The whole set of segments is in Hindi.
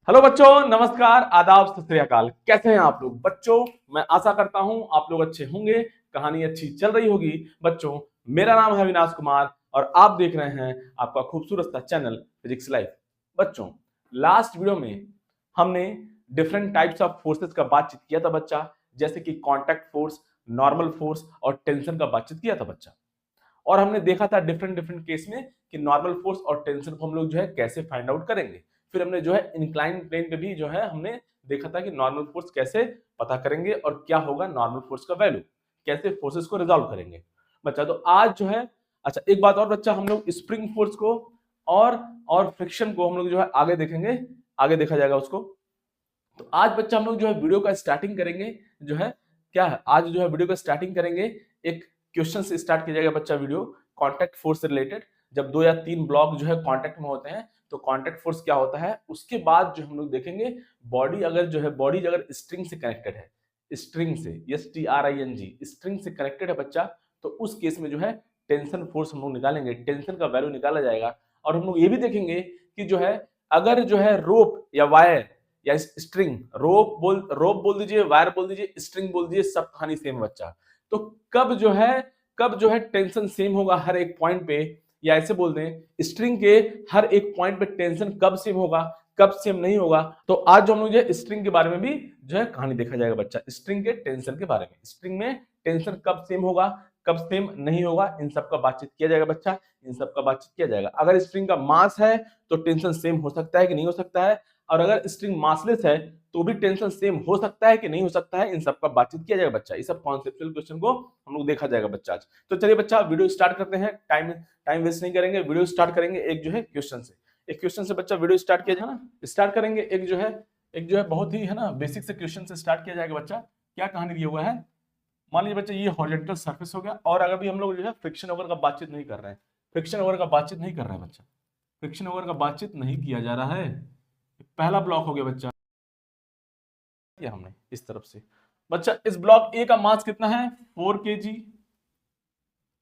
हेलो बच्चों, नमस्कार, आदाब, सत श्री अकाल। कैसे हैं आप लोग बच्चों? मैं आशा करता हूं आप लोग अच्छे होंगे। कहानी अच्छी चल रही होगी बच्चों। मेरा नाम है अविनाश कुमार और आप देख रहे हैं आपका खूबसूरत सा चैनल फिजिक्स लाइफ। बच्चों, लास्ट वीडियो में हमने डिफरेंट टाइप्स ऑफ फोर्सेस का बातचीत किया था बच्चा, जैसे कि कॉन्टैक्ट फोर्स, नॉर्मल फोर्स और टेंशन का बातचीत किया था बच्चा। और हमने देखा था डिफरेंट डिफरेंट केस में कि नॉर्मल फोर्स और टेंशन को हम लोग जो है कैसे फाइंड आउट करेंगे। फिर हमने जो है इंक्लाइन प्लेन पे भी जो है हमने देखा था कि नॉर्मल फोर्स कैसे पता करेंगे और क्या होगा नॉर्मल फोर्स का वैल्यू, कैसे फोर्सेस को रिजॉल्व करेंगे बच्चा। तो आज जो है, अच्छा एक बात और बच्चा, हम लोग स्प्रिंग फोर्स को और फ्रिक्शन को हम लोग जो है आगे देखेंगे, आगे देखा जाएगा उसको। तो आज बच्चा हम लोग जो है वीडियो का स्टार्टिंग करेंगे, जो है क्या है, आज जो है वीडियो का स्टार्टिंग करेंगे एक क्वेश्चन से स्टार्ट किया जाएगा बच्चा वीडियो, कॉन्टैक्ट फोर्स से रिलेटेड। जब 2 या 3 ब्लॉक जो है कॉन्टैक्ट में होते हैं तो कॉन्टैक्ट फोर्स क्या होता है, उसके बाद जो हम लोग देखेंगे बॉडी अगर स्ट्रिंग से कनेक्टेड है, स्ट्रिंग से, STRING स्ट्रिंग से कनेक्टेड है बच्चा, तो उस केस में जो है टेंशन फोर्स हम लोग निकालेंगे, टेंशन का वैल्यू निकाला जाएगा। और हम लोग ये भी देखेंगे कि जो है अगर जो है रोप या वायर या स्ट्रिंग, रोप बोल दीजिए, वायर बोल दीजिए, स्ट्रिंग बोल दीजिए, सब कहानी सेम है बच्चा। तो कब जो है टेंशन सेम होगा हर एक पॉइंट पे, या ऐसे बोल दें स्ट्रिंग के हर एक पॉइंट पे टेंशन कब सेम होगा, कब सेम नहीं होगा। तो आज जो हम लोग जो है स्ट्रिंग के बारे में भी जो है कहानी देखा जाएगा बच्चा, स्ट्रिंग के टेंशन के बारे में, स्ट्रिंग में टेंशन कब सेम होगा, कब सेम नहीं होगा, इन सब का बातचीत किया जाएगा बच्चा, इन सब का बातचीत किया जाएगा। अगर स्ट्रिंग का मास है तो टेंशन सेम हो सकता है कि नहीं हो सकता है, और अगर स्ट्रिंग मासलेस है तो भी टेंशन सेम हो सकता है कि नहीं हो सकता है, इन सब का बातचीत किया जाएगा बच्चा। इस सब कॉन्सेप्चुअल क्वेश्चन को हम लोग देखा जाएगा बच्चा आज। तो चलिए बच्चा वीडियो स्टार्ट करते हैं, टाइम टाइम वेस्ट नहीं करेंगे, वीडियो स्टार्ट करेंगे एक जो है क्वेश्चन से। एक क्वेश्चन से बच्चा वीडियो स्टार्ट किया जाए ना, स्टार्ट करेंगे एक जो है बहुत ही है ना बेसिक से क्वेश्चन से स्टार्ट किया जाएगा बच्चा। क्या कहानी दिया हुआ है, मान लीजिए बच्चा ये हॉरिजॉन्टल सरफेस हो गया, और अगर भी हम लोग जो है फ्रिक्शन ओवर का बातचीत नहीं कर रहे हैं, फ्रिक्शन ओवर का बातचीत नहीं कर रहे हैं बच्चा, फ्रिक्शन ओवर का बातचीत नहीं किया जा रहा है। पहला ब्लॉक हो गया बच्चा, किया हमने इस तरफ से बच्चा। इस ब्लॉक ए का मास कितना है, 4 kg।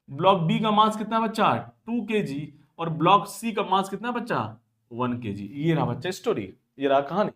ब्लॉक बी का मास कितना है बच्चा, 2 kg। और ब्लॉक सी का मास कितना है बच्चा, 1 kg। ये रहा बच्चा स्टोरी, ये रहा कहानी।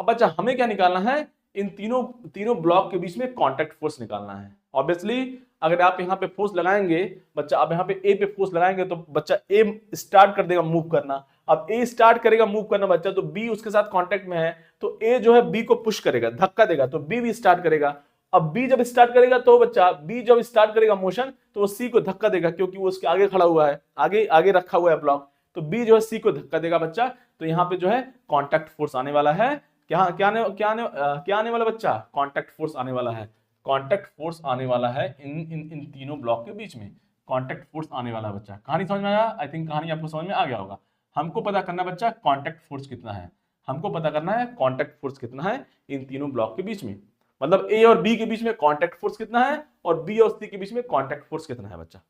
अब बच्चा हमें क्या निकालना है, इन तीनों तीनों ब्लॉक के बीच में कांटेक्ट फोर्स निकालना है। ऑब्वियसली अगर आप यहाँ पे फोर्स लगाएंगे बच्चा, अब यहाँ पे ए पे फोर्स लगाएंगे तो बच्चा ए स्टार्ट कर देगा मूव करना। अब ए स्टार्ट करेगा मूव करना बच्चा, तो बी उसके साथ कांटेक्ट में है, तो ए जो है बी को पुश करेगा, धक्का देगा, तो बी भी स्टार्ट करेगा। अब बी जब स्टार्ट करेगा तो बच्चा, बी जब स्टार्ट करेगा मोशन तो वो सी को धक्का देगा, क्योंकि वो उसके आगे खड़ा हुआ है, आगे आगे रखा हुआ है ब्लॉक, तो बी जो है सी को धक्का देगा बच्चा। तो यहाँ पे जो है कांटेक्ट फोर्स आने वाला है। क्या आने वाला बच्चा, कांटेक्ट फोर्स आने वाला है। कांटेक्ट फोर्स आने वाला है इन तीनों ब्लॉक के बीच में, कांटेक्ट फोर्स आने वाला है बच्चा। कहानी समझ में आया? आई थिंक कहानी आपको समझ में आ गया होगा। हमको पता करना बच्चा कांटेक्ट फोर्स कितना है, हमको पता करना है कांटेक्ट फोर्स कितना है इन तीनों ब्लॉक के बीच में, मतलब ए और बी के बीच में कांटेक्ट फोर्स कितना है और बी और सी के बीच में कांटेक्ट फोर्स कितना है बच्चा।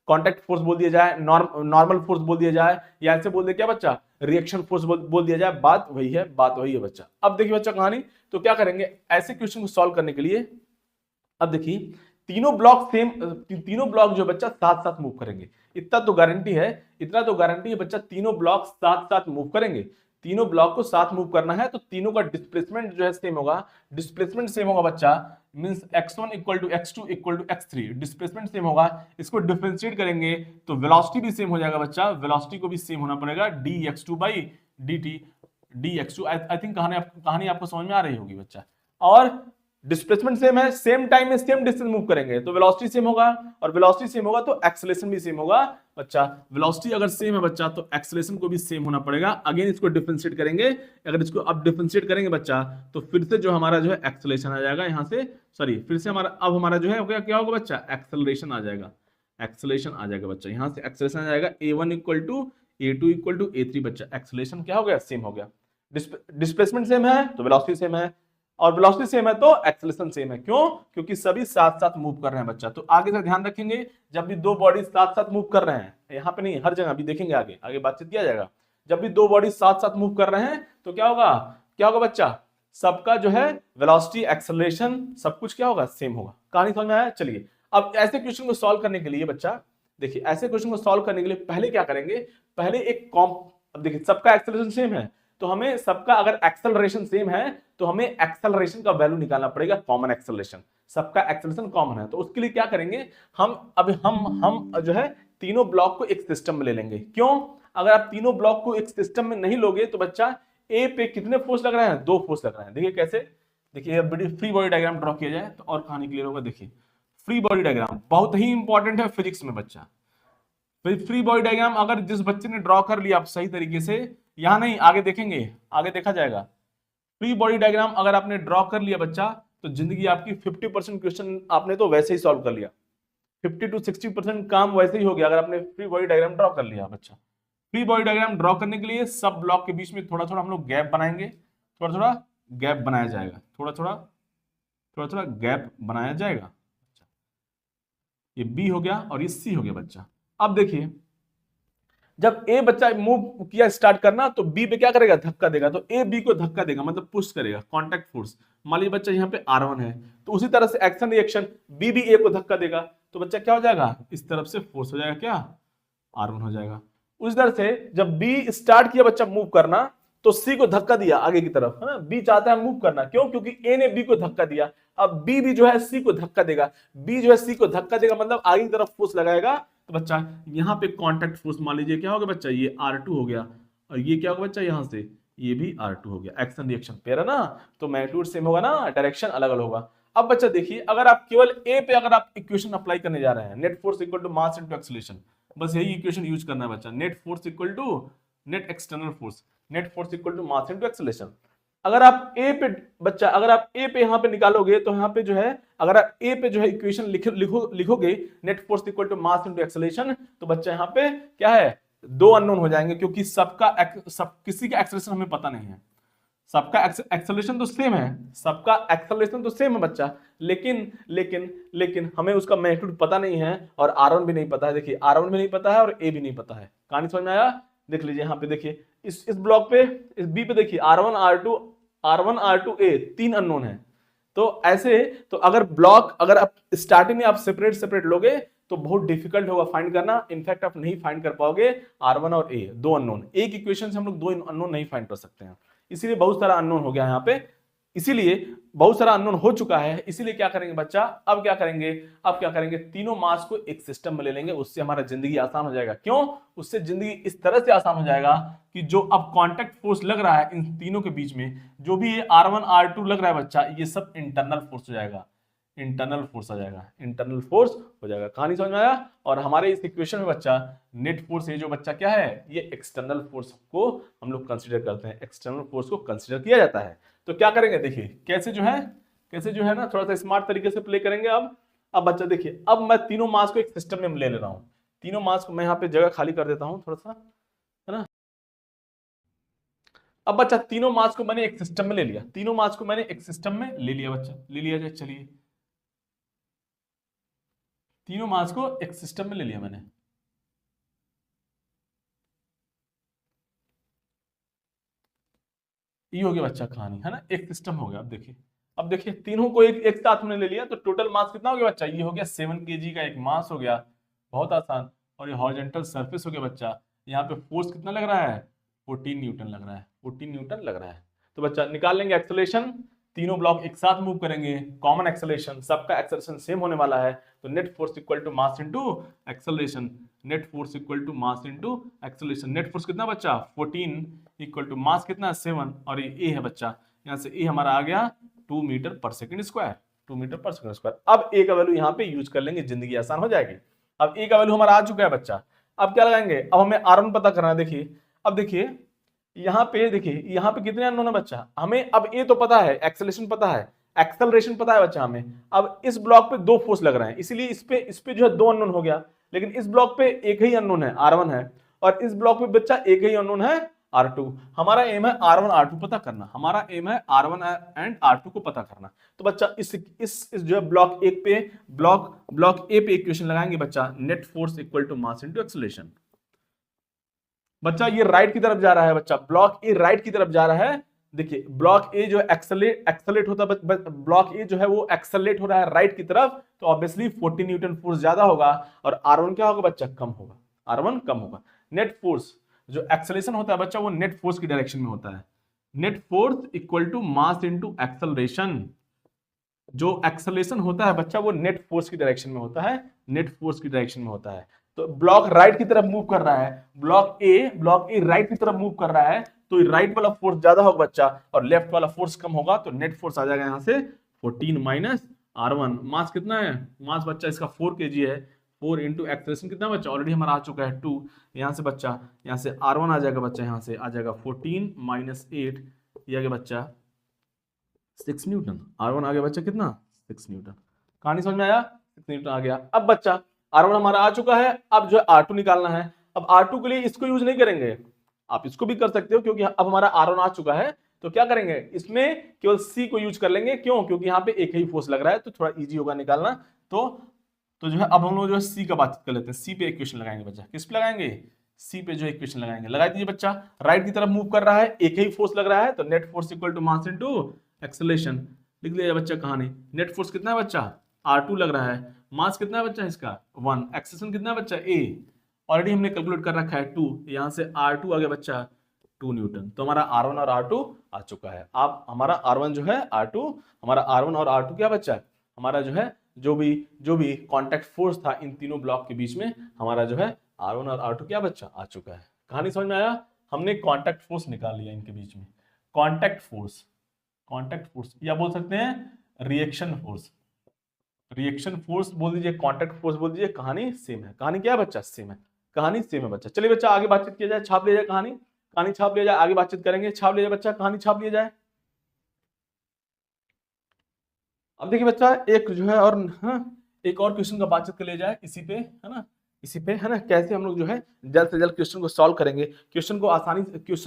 कांटेक्ट फोर्स बोल दिया जाए, नॉर्मल फोर्स बोल दिया जाए, या ऐसे बोल दे क्या बच्चा, रिएक्शन फोर्स बोल दिया जाए, बात वही है बच्चा। अब देखिए बच्चा कहानी, तो क्या करेंगे ऐसे क्वेश्चन को सॉल्व करने के लिए, अब देखिए तीनों ब्लॉक सेम, तीनों ब्लॉक जो बच्चा साथ साथ मूव करेंगे, इतना तो गारंटी है, इतना तो गारंटी है बच्चा, तीनों ब्लॉक साथ साथ मूव करेंगे। तीनों ब्लॉक को साथ मूव करना है तो तीनों का डिस्प्लेसमेंट जो है सेम होगा, डिस्प्लेसमेंट सेम होगा बच्चा, means x1 equal to x2 equal to x3, displacement same होगा। इसको डिफरेंशिएट करेंगे तो वेलोसिटी भी सेम हो जाएगा बच्चा, वेलोसिटी को भी सेम होना पड़ेगा, dx2 by dt, dx2। I think कहानी आपको समझ में आ रही होगी बच्चा। और डिस्प्लेसमेंट सेम है, सेम टाइम में सेम डिस्टेंस मूव करेंगे तो वेलोसिटी सेम होगा, और वेलोसिटी सेम होगा तो एक्सेलरेशन भी सेम होगा बच्चा। वेलोसिटी अगर सेम है बच्चा तो एक्सेलरेशन को भी सेम होना पड़ेगा। अगेन इसको डिफरेंशिएट करेंगे, अगर इसको अब डिफरेंशिएट करेंगे बच्चा तो फिर से जो हमारा जो है एक्सेलरेशन आ जाएगा यहाँ से, सॉरी फिर से हमारा जो है क्या होगा बच्चा, एक्सेलरेशन आ जाएगा, एक्सेलरेशन आ जाएगा बच्चा, यहाँ से एक्सेलरेशन आ जाएगा a1 equal to a2 equal to a3 बच्चा। एक्सेलरेशन क्या हो गया, सेम हो गया। डिस्प्लेसमेंट सेम है तो वेलोसिटी सेम है, और वेलोसिटी सेम है तो एक्सेलरेशन सेम है। क्यों? क्योंकि सभी साथ साथ मूव कर रहे हैं बच्चा। तो आगे से ध्यान रखेंगे, जब भी दो बॉडी साथ साथ मूव कर रहे हैं, यहाँ पे नहीं हर जगह भी देखेंगे, आगे आगे बातचीत किया जाएगा, जब भी दो बॉडी साथ साथ मूव कर रहे हैं तो क्या होगा बच्चा, सबका जो है वेलोसिटी एक्सेलरेशन सब कुछ क्या होगा, सेम होगा। कहानी समझ में आया? चलिए अब ऐसे क्वेश्चन को सॉल्व करने के लिए बच्चा, देखिए ऐसे क्वेश्चन को सॉल्व करने के लिए पहले क्या करेंगे, पहले एक अब देखिए सबका एक्सेलरेशन सेम है तो हमें सबका अगर एक्सेलरेशन सेम है तो हमें एक्सेलरेशन का वैल्यू निकालना पड़ेगा, कॉमन एक्सेलरेशन। सबका एक्सेलरेशन कॉमन है, तो उसके लिए क्या करेंगे हम जो है तीनों ब्लॉक को एक सिस्टम में ले लेंगे। क्यों? अगर आप तीनों ब्लॉक को एक सिस्टम में नहीं लोगे तो बच्चा ए पे कितने फोर्स लग रहे हैं? 2 फोर्स लग रहे हैं। देखिए कैसे, देखिए बड़ी फ्री बॉडी डायग्राम ड्रॉ किया जाए तो और कहानी क्लियर होगा। देखिए फ्री बॉडी डायग्राम बहुत ही इंपॉर्टेंट है फिजिक्स में बच्चा। फ्री बॉडी डायग्राम अगर जिस बच्चे ने ड्रॉ कर लिया आप सही तरीके से, यहां नहीं आगे देखेंगे, आगे देखा जाएगा। फ्री बॉडी डायग्राम अगर आपने ड्रॉ कर लिया बच्चा तो जिंदगी आपकी 50% क्वेश्चन आपने तो वैसे ही सॉल्व कर लिया, 50 to 60% काम वैसे ही हो गया अगर आपने फ्री बॉडी डायग्राम ड्रॉ कर लिया बच्चा। फ्री बॉडी डायग्राम ड्रॉ करने के लिए सब ब्लॉक के बीच में थोड़ा थोड़ा हम लोग गैप बनाएंगे, थोड़ा थोड़ा गैप बनाया जाएगा, थोड़ा थोड़ा गैप बनाया जाएगा। ये बी हो गया और ये सी हो गया बच्चा। अब देखिए जब ए बच्चा मूव किया स्टार्ट करना तो बी पे क्या करेगा? धक्का देगा। तो ए बी को धक्का देगा मतलब पुश करेगा, कांटेक्ट फोर्स। मान लीजिए बच्चा यहाँ पे R1 है तो उसी तरह से एक्शन रिएक्शन बी भी ए को धक्का देगा तो बच्चा क्या हो जाएगा? इस तरफ से फोर्स हो जाएगा, क्या? R1 हो जाएगा। उस तरह से जब बी स्टार्ट किया बच्चा मूव करना तो सी को धक्का दिया आगे की तरफ, है ना? बी चाहता है मूव करना, क्यों? क्योंकि ए ने बी को धक्का दिया। अब बी भी जो है सी को धक्का देगा, बी जो है सी को धक्का देगा मतलब आगे की तरफ फोर्स लगाएगा। तो बच्चा यहाँ पे कांटेक्ट फोर्स मान लीजिए क्या होगा बच्चा? ये R2 हो गया और ये क्या होगा बच्चा? यहाँ से ये भी R2 हो गया। एक्शन रिएक्शन पेयर है ना, तो मैग्नीट्यूड सेम होगा ना, डायरेक्शन अलग अलग होगा। अब बच्चा देखिए अगर आप केवल ए पे अगर आप इक्वेशन अप्लाई करने जा रहे हैं, net force equal to mass into acceleration, बस यही इक्वेशन यूज करना है बच्चा। Net force equal to net external force, net force equal to mass into acceleration. अगर आप ए पे बच्चा अगर आप ए पे यहाँ पे निकालोगे तो यहाँ पे जो है अगर आप ए पे जो है इक्वेशन लिखोगे net force equal to mass into acceleration, तो बच्चा यहाँ पे क्या है? 2 अननोन हो जाएंगे क्योंकि किसी का एक्सीलरेशन हमें पता नहीं है। सबका एक्सेलरेशन तो सेम है, सबका एक्सेलरेशन तो सेम है बच्चा, लेकिन हमें उसका मैग्नीट्यूड पता नहीं है और R1 भी नहीं पता है। देखिए R1 भी नहीं पता है और ए भी नहीं पता है। कहानी समझ में आया? देख लीजिए यहाँ पे देखिए इस ब्लॉक पे, इस बी पे देखिए R1 R2 ए 3 अननोन है। तो ऐसे तो अगर आप स्टार्टिंग में आप सेपरेट लोगे तो बहुत डिफिकल्ट होगा फाइंड करना। इनफैक्ट आप नहीं फाइंड कर पाओगे R1 और ए 2 अननोन। एक इक्वेशन से हम लोग 2 अननोन नहीं फाइंड कर सकते हैं, इसीलिए बहुत सारा अननोन हो गया यहाँ पे, इसीलिए बहुत सारा अननोन हो चुका है। इसीलिए क्या करेंगे बच्चा? अब क्या करेंगे? तीनों मास को एक सिस्टम में ले लेंगे, उससे हमारा जिंदगी आसान हो जाएगा। क्यों? उससे जिंदगी इस तरह से आसान हो जाएगा कि जो अब कांटेक्ट फोर्स लग रहा है इन तीनों के बीच में, जो भी ये R1 R2 लग रहा है बच्चा, ये सब इंटरनल फोर्स हो जाएगा, इंटरनल फोर्स आ जाएगा, इंटरनल फोर्स हो जाएगा। कहानी समझ में आया? और हमारे इस इक्वेशन में बच्चा नेट फोर्स ये जो बच्चा क्या है? ये एक्सटर्नल फोर्स को हम लोग कंसीडर करते हैं, एक्सटर्नल फोर्स को कंसीडर किया जाता है। तो क्या करेंगे देखिए कैसे जो है ना थोड़ा सा स्मार्ट तरीके से प्ले करेंगे। अब बच्चा देखिए अब मैं तीनों मास को एक सिस्टम में ले रहा हूं। तीनों मास को मैं यहाँ पे जगह खाली कर देता हूं थोड़ा सा, है ना? अब बच्चा तीनों मास को मैंने एक सिस्टम में ले लिया, तीनों मास को मैंने एक सिस्टम में ले लिया बच्चा, ले लिया जाए। चलिए तीनों मास को एक सिस्टम में ले लिया मैंने। ये हो गया बच्चा कहानी, है ना? एक सिस्टम हो गया। अब देखिए तीनों को एक साथ हमने ले लिया तो टोटल मास कितना हो गया बच्चा? ये हो गया 7 kg का एक मास हो गया, बहुत आसान। और ये हॉरिजॉन्टल सरफेस हो गया बच्चा। यहाँ पे फोर्स कितना लग रहा है? 14 न्यूटन लग रहा है, 14 न्यूटन लग रहा है। तो बच्चा निकाल लेंगे एक्सेलरेशन, तीनों ब्लॉक एक साथ मूव करेंगे, कॉमन एक्सेलरेशन, सबका एक्सेलरेशन सेम होने वाला है। तो net force equal to mass into acceleration, net force equal to mass into acceleration. Net force कितना बच्चा? 14 इक्वल टू मास कितना? 7 और ये ए है बच्चा, यहाँ से ए हमारा आ गया 2 मीटर पर सेकंड स्क्वायर, 2 मीटर पर सेकंड स्क्वायर। अब ए का वैल्यू यहाँ पे यूज कर लेंगे, जिंदगी आसान हो जाएगी। अब ए का वैल्यू हमारा आ चुका है बच्चा। अब क्या लगाएंगे? अब हमें R1 पता करना है। देखिए अब देखिए यहाँ पे कितने अननोन है बच्चा? हमें अब ए तो पता है, एक्सेलरेशन पता है, एक्सेलरेशन पता है बच्चा हमें। अब इस ब्लॉक पे 2 फोर्स लग रहे हैं, इसीलिए इस पे जो है 2 अननोन हो गया, लेकिन इस ब्लॉक पे एक ही अननोन है, R1 है, और इस ब्लॉक पे बच्चा एक ही अननोन है, R2। हमारा एम है R1 R2 पता करना, हमारा एम है R1 एंड R2 को पता करना। तो बच्चा इस जो है ब्लॉक ए पे इक्वेशन लगाएंगे बच्चा, net force equal to mass into acceleration. बच्चा ये राइट की तरफ जा रहा है बच्चा, ब्लॉक ए राइट की तरफ जा रहा है। देखिए ब्लॉक ए जो एक्सेलरेट होता है, ब्लॉक ए जो है वो एक्सेलरेट हो रहा है राइट की तरफ, तो ऑब्वियसली 14 न्यूटन फोर्स ज्यादा होगा और R1 क्या होगा बच्चा? कम होगा, R1 कम होगा। नेट फोर्स जो एक्सेलरेशन होता है बच्चा वो नेट फोर्स की डायरेक्शन में होता है, net force equal to mass into acceleration. जो एक्सेलरेशन होता है बच्चा वो नेट फोर्स की डायरेक्शन में होता है, नेट फोर्स की डायरेक्शन में होता है। तो ब्लॉक राइट की तरफ मूव कर रहा है, ब्लॉक ए राइट की तरफ मूव कर रहा है, तो राइट वाला फोर्स ज्यादा होगा बच्चा और लेफ्ट वाला फोर्स कम होगा, तो नेट फोर्स आ जाएगा यहां से 14 माइनस R1। मास कितना है, मास बच्चा इसका 4 kg है। 4 इंटू एक्सेलरेशन कितना बच्चा, ऑलरेडी हमारा आ चुका है 2। यहाँ से बच्चा, यहाँ से R1 आ जाएगा बच्चा, यहाँ से आ जाएगा 14 माइनस 8, ये आ गया बच्चा 6 न्यूटन। R1 आ गया बच्चा कितना, 6 न्यूटन। कहानी समझ में आया, 6 न्यूटन आ गया। अब बच्चा R1 हमारा आ चुका है, अब जो है R2 निकालना है। अब R2 के लिए इसको यूज नहीं करेंगे, आप इसको भी कर सकते हो, क्योंकि अब हमारा R1 आ चुका है, तो क्या करेंगे इसमें केवल C को यूज कर लेंगे। क्यों, क्योंकि यहाँ पे एक ही फोर्स लग रहा है, तो थोड़ा इजी होगा निकालना। तो जो है अब हम लोग जो है C का बात कर लेते हैं। C पे इक्वेशन लगाएंगे बच्चा, किस पे लगाएंगे, C पे जो इक्वेशन लगाएंगे। लगा दीजिए बच्चा, राइट की तरफ मूव कर रहा है, एक ही फोर्स लग रहा है, तो net force equal to mass into acceleration. लिख लिया बच्चा कहानी। नेट फोर्स कितना है बच्चा, R2 लग रहा है, मास कितना है बच्चा इसका 1, एक्सेलरेशन कितना है बच्चा A, ऑलरेडी हमने कैलकुलेट कर रखा है 2, यहां से R2 आ गया बच्चा 2 न्यूटन। तो हमारा R1 और R2 आ चुका है। अब हमारा R1 जो है, R2 हमारा R1 और R2 क्या बच्चा, हमारा जो है जो भी कांटेक्ट फोर्स था इन तीनों ब्लॉक के बीच में, हमारा जो है R1 और R2 क्या बच्चा आ चुका है। कहानी समझ में आया, हमने कांटेक्ट फोर्स निकाल लिया इनके बीच में। कांटेक्ट फोर्स या बोल सकते हैं रिएक्शन फोर्स, रिएक्शन फोर्स बोल दीजिए, कांटेक्ट फोर्स बोल दीजिए, कहानी सेम है। कहानी क्या है बच्चा, सेम है, कहानी सेम है बच्चा। चलिए बच्चा आगे बातचीत किया जाए, छाप लिया जाए कहानी छाप लिया जाए, आगे बातचीत करेंगे। छाप लिया जाए बच्चा, कहानी छाप लिया जाए। अब देखिए बच्चा, एक जो है और एक और क्वेश्चन का बातचीत कर लिया जाए इसी पे, है ना, इसी पे, है ना, कैसे हम लोग जो है जल्द से जल्द क्वेश्चन को सॉल्व करेंगे। क्वेश्चन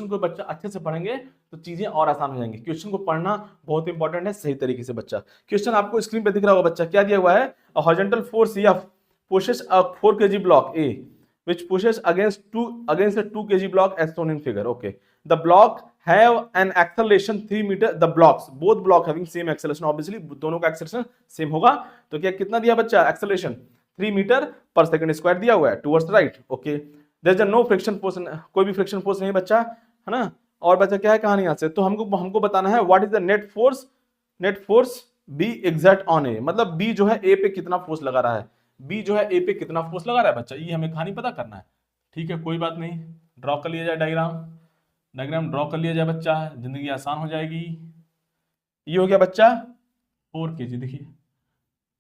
को बच्चा अच्छे से पढ़ेंगे तो चीजें और आसान हो जाएंगी। क्वेश्चन को पढ़ना बहुत इंपॉर्टेंट है, सही तरीके से बच्चा। क्वेश्चन आपको स्क्रीन पे दिख रहा होगा बच्चा, क्या दिया हुआ है, horizontal force F pushes a 4 kg block A which pushes against a 2 kg block as shown in figure. Okay, the block have an acceleration 3 meter, the both block having same acceleration, obviously दोनों का acceleration same होगा। तो क्या कितना दिया बच्चा, acceleration 3 मीटर पर सेकंड स्क्वायर दिया हुआ है towards right. Okay, there is a no friction force, कोई भी फ्रिक्शन फोर्स नहीं बच्चा, है ना। और बच्चा क्या है कहानी यहाँ से, तो हमको बताना है what is the net force B exact on A, मतलब बी जो है ए पे कितना फोर्स लगा रहा है, बी जो है ए पे कितना फोर्स लगा रहा है बच्चा, ये हमें कहानी पता करना है। ठीक है, कोई बात नहीं, ड्रॉ कर लिया जाए डायग्राम ड्रॉ कर लिया जाए बच्चा, जिंदगी आसान हो जाएगी। ये हो गया बच्चा 4 kg, देखिए,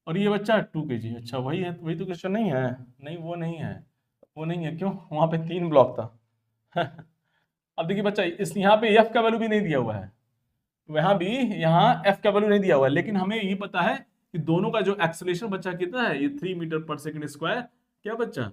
और ये बच्चा 2 kg। अच्छा वही है, वही तो क्वेश्चन नहीं है, नहीं वो नहीं है, क्यों, वहां पे 3 ब्लॉक था। अब देखिए बच्चा, इस यहाँ पे एफ का वैल्यू भी नहीं दिया हुआ है, वहां भी यहाँ एफ का वैल्यू नहीं दिया हुआ है, लेकिन हमें ये पता है कि दोनों का जो एक्सेलरेशन बच्चा कितना है, ये 3 मीटर पर सेकंड स्क्वायर, क्या बच्चा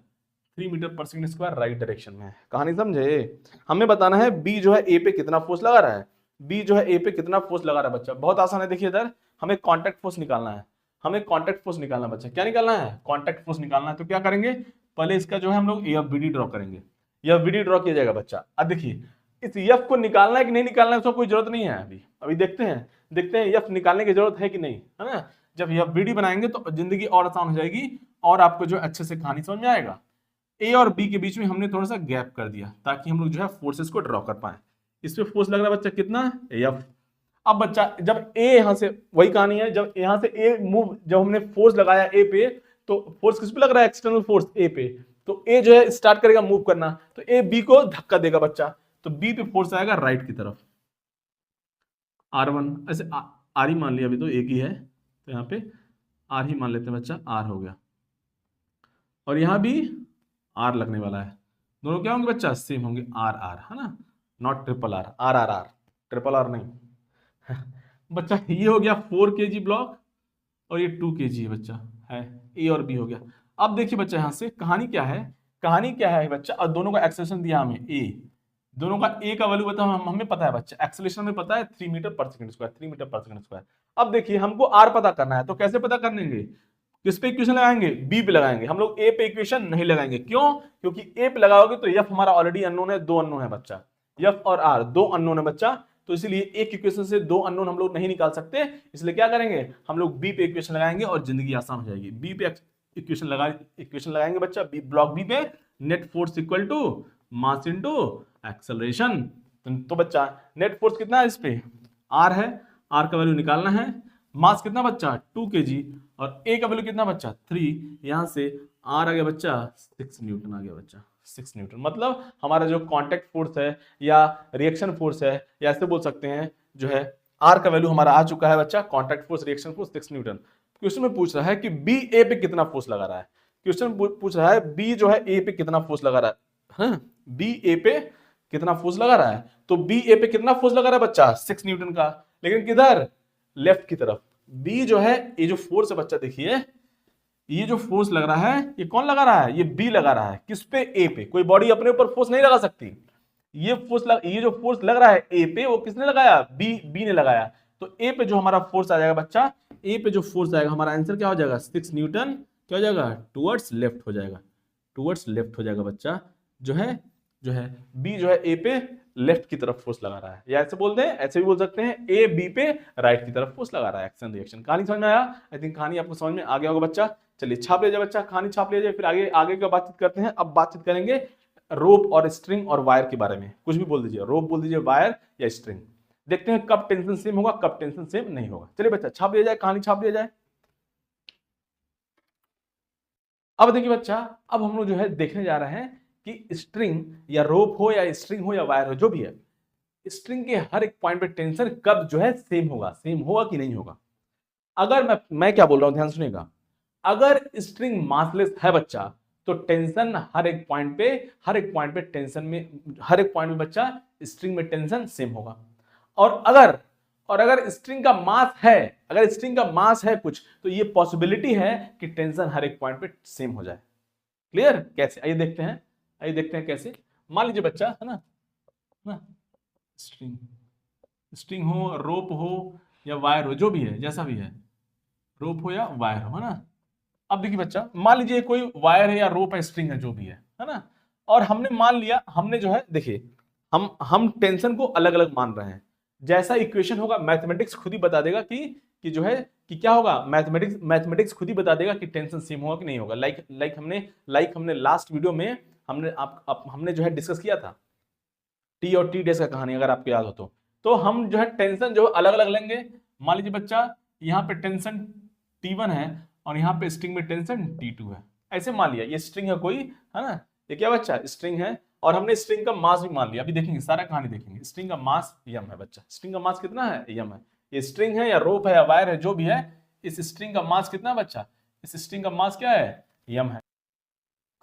3 मीटर पर सेकंड स्क्वायर राइट डायरेक्शन में है। कहानी समझे, हमें बताना है बी जो है ए पे कितना फोर्स लगा रहा है, बी जो है ए पे कितना फोर्स लगा रहा है बच्चा, बहुत आसान है। देखिए इधर हमें कॉन्टैक्ट फोर्स निकालना है, बच्चा, क्या निकालना है, कॉन्टैक्ट फोर्स निकालना है। तो क्या करेंगे, पहले इसका जो है हम लोग एफ बी डी ड्रॉ करेंगे, एफ बी डी ड्रॉ किया जाएगा बच्चा। अब देखिए इस एफ को निकालना है कि नहीं निकालना है, उसका कोई जरूरत नहीं है, अभी देखते हैं एफ निकालने की जरूरत है कि नहीं, है ना। जब एफ बी डी बनाएंगे तो जिंदगी और आसान हो जाएगी और आपको जो अच्छे से कहानी समझ में आएगा। ए और बी के बीच में हमने थोड़ा सा गैप कर दिया ताकि हम लोग जो है फोर्सेस को ड्रॉ कर पाए। इस पे फोर्स लग रहा है बच्चा कितना, एफ। अब बच्चा जब ए यहां से, वही कहानी है, जब यहां से ए मूव, जब हमने फोर्स लगाया ए पे, तो फोर्स किस पे लग रहा है, एक्सटर्नल फोर्स ए पे, तो ए जो है स्टार्ट करेगा मूव करना, तो ए बी को धक्का देगा बच्चा, तो बी पे फोर्स आएगा राइट की तरफ, R1, ऐसे आर ही मान लिया, अभी तो एक ही है तो यहाँ पे आर ही मान लेते हैं बच्चा, आर हो गया, और यहाँ भी आर लगने वाला है, दोनों क्या होंगे बच्चा, सेम होंगे, आर आर, है ना, not triple r, r r r, triple r नहीं। बच्चा ये हो गया 4 kg ब्लॉक और ये 2 kg है बच्चा, है ए और बी हो गया। अब देखिए बच्चा यहाँ से कहानी क्या है बच्चा, और दोनों का एक्सेलरेशन दिया हमें ए, दोनों का ए का वैल्यू बता हमें पता है बच्चा, एक्सेलरेशन में पता है 3 मीटर पर सेकंड स्क्वायर। अब देखिए हमको आर पता करना है, तो कैसे पता करेंगे, किस पे इक्वेशन लगाएंगे, बी पे लगाएंगे, हम लोग ए पे इक्वेशन नहीं लगाएंगे। क्यों, क्योंकि ए पे लगाओगे तो एफ हमारा ऑलरेडी अननोन है, 2 अननोन है बच्चा, एफ और आर 2 अननोन है बच्चा, तो इसलिए एक इक्वेशन से 2 अननोन हम लोग नहीं निकाल सकते, इसलिए क्या करेंगे, हम लोग बी पे इक्वेशन लगाएंगे और जिंदगी आसान हो जाएगी। बी पे इक्वेशन लगाएंगे बच्चा, ब्लॉक बी पे net force equal to mass into acceleration, तो बच्चा नेट फोर्स कितना है इस पे, आर है, आर का वैल्यू निकालना है। मास कितना बच्चा 2 kg और ए का वैल्यू कितना बच्चा 3, यहां से आर आ गया बच्चा 6 न्यूटन आ गया बच्चा 6 न्यूटन। मतलब हमारा जो कांटेक्ट फोर्स है या रिएक्शन फोर्स है या ऐसे बोल सकते हैं जो है आर का वैल्यू हमारा आ चुका है बच्चा, contact force reaction force 6 Newton. Question में पूछ रहा है कि बी ए पे कितना फोर्स लगा रहा है, क्वेश्चन पूछ रहा है बी जो है ए पे कितना फोर्स लगा रहा है, बी ए पे कितना फोर्स लगा रहा है। तो बी ए पे कितना फोर्स लगा रहा है बच्चा 6 न्यूटन का, लेकिन किधर, लेफ्ट की तरफ। बी जो है ये जो फोर्स है बच्चा देखिए, ये जो फोर्स लग रहा है ये कौन लगा रहा है, ये बी लगा रहा है। किस पे, ए पे। कोई बॉडी अपने ऊपर फोर्स नहीं लगा सकती। ये जो फोर्स लग रहा है ए पे, वो किसने लगाया, बी ने लगाया। तो ए पे जो हमारा फोर्स आ जाएगा बच्चा, ए पे जो फोर्स आएगा हमारा आंसर क्या हो जाएगा 6 न्यूटन, क्या हो जाएगा टुवर्ड्स लेफ्ट हो जाएगा, टुवर्ड्स लेफ्ट हो जाएगा बच्चा। जो है बी जो है ए पे लेफ्ट की तरफ फोर्स लगा रहा है, या ऐसे बोल दें, ऐसे भी बोल सकते हैं ए बी पे राइट की तरफ फोर्स लगा रहा है। Action reaction. कहानी समझ में आया? आई थिंक कहानी आपको समझ में आ गया होगा बच्चा। चलिए छाप लीजिए बच्चा, कहानी छाप लीजिए, फिर आगे का बातचीत करते हैं। अब बातचीत करेंगे रोप और स्ट्रिंग और वायर के बारे में। कुछ भी बोल दीजिए, रोप बोल दीजिए, वायर या स्ट्रिंग। देखते हैं कब टेंशन सेम होगा, कब टेंशन सेम नहीं होगा। चलिए बच्चा छाप लिया जाए, कहानी छाप लिया जाए। अब देखिए बच्चा, अब हम लोग जो है देखने जा रहे हैं कि स्ट्रिंग या रोप हो या स्ट्रिंग हो या वायर हो, जो भी है, स्ट्रिंग के हर एक पॉइंट पे टेंशन कब जो है सेम होगा, सेम होगा कि नहीं होगा। अगर मैं क्या बोल रहा हूं, ध्यान सुनिएगा। अगर स्ट्रिंग मासलेस है बच्चा, तो टेंशन हर एक पॉइंट पे टेंशन में, हर एक पॉइंट में बच्चा स्ट्रिंग में टेंशन सेम होगा। और अगर स्ट्रिंग का मास है, अगर स्ट्रिंग का मास है कुछ, तो ये पॉसिबिलिटी है कि टेंशन हर एक पॉइंट पे सेम हो जाए। क्लियर? कैसे, आइए देखते हैं कैसे। मान लीजिए बच्चा, है ना, स्ट्रिंग हो, रोप हो या वायर हो, जो भी है, जैसा भी है, रोप हो या वायर हो, है ना। अब देखिए बच्चा, मान लीजिए कोई वायर है या रोप है, स्ट्रिंग है, जो भी है ना। और हमने मान लिया, हमने जो है देखिए, हम टेंशन को अलग अलग मान रहे हैं। जैसा इक्वेशन होगा, मैथमेटिक्स खुद ही बता देगा कि जो है कि क्या होगा, मैथमेटिक्स खुद ही बता देगा कि टेंशन सेम होगा कि नहीं होगा। लाइक हमने लास्ट वीडियो में हमने जो है डिस्कस किया था टी और टी डेज का कहानी, अगर आपको याद हो तो हम जो है टेंशन जो अलग अलग लेंगे। मान लीजिए बच्चा, यहाँ पे टेंशन T1 है और यहाँ पे स्ट्रिंग में टेंशन T2 है। ऐसे मान लिया ये स्ट्रिंग है कोई, है ना, ये क्या बच्चा स्ट्रिंग है, और हमने स्ट्रिंग का मास भी मान लिया। अभी देखेंगे, सारा कहानी देखेंगे। स्ट्रिंग का मास m है बच्चा, स्ट्रिंग का मास कितना है, m है। ये स्ट्रिंग है या रोप है या वायर है, जो भी है, इस स्ट्रिंग का मास कितना है बच्चा, इस स्ट्रिंग का मास क्या है, m है।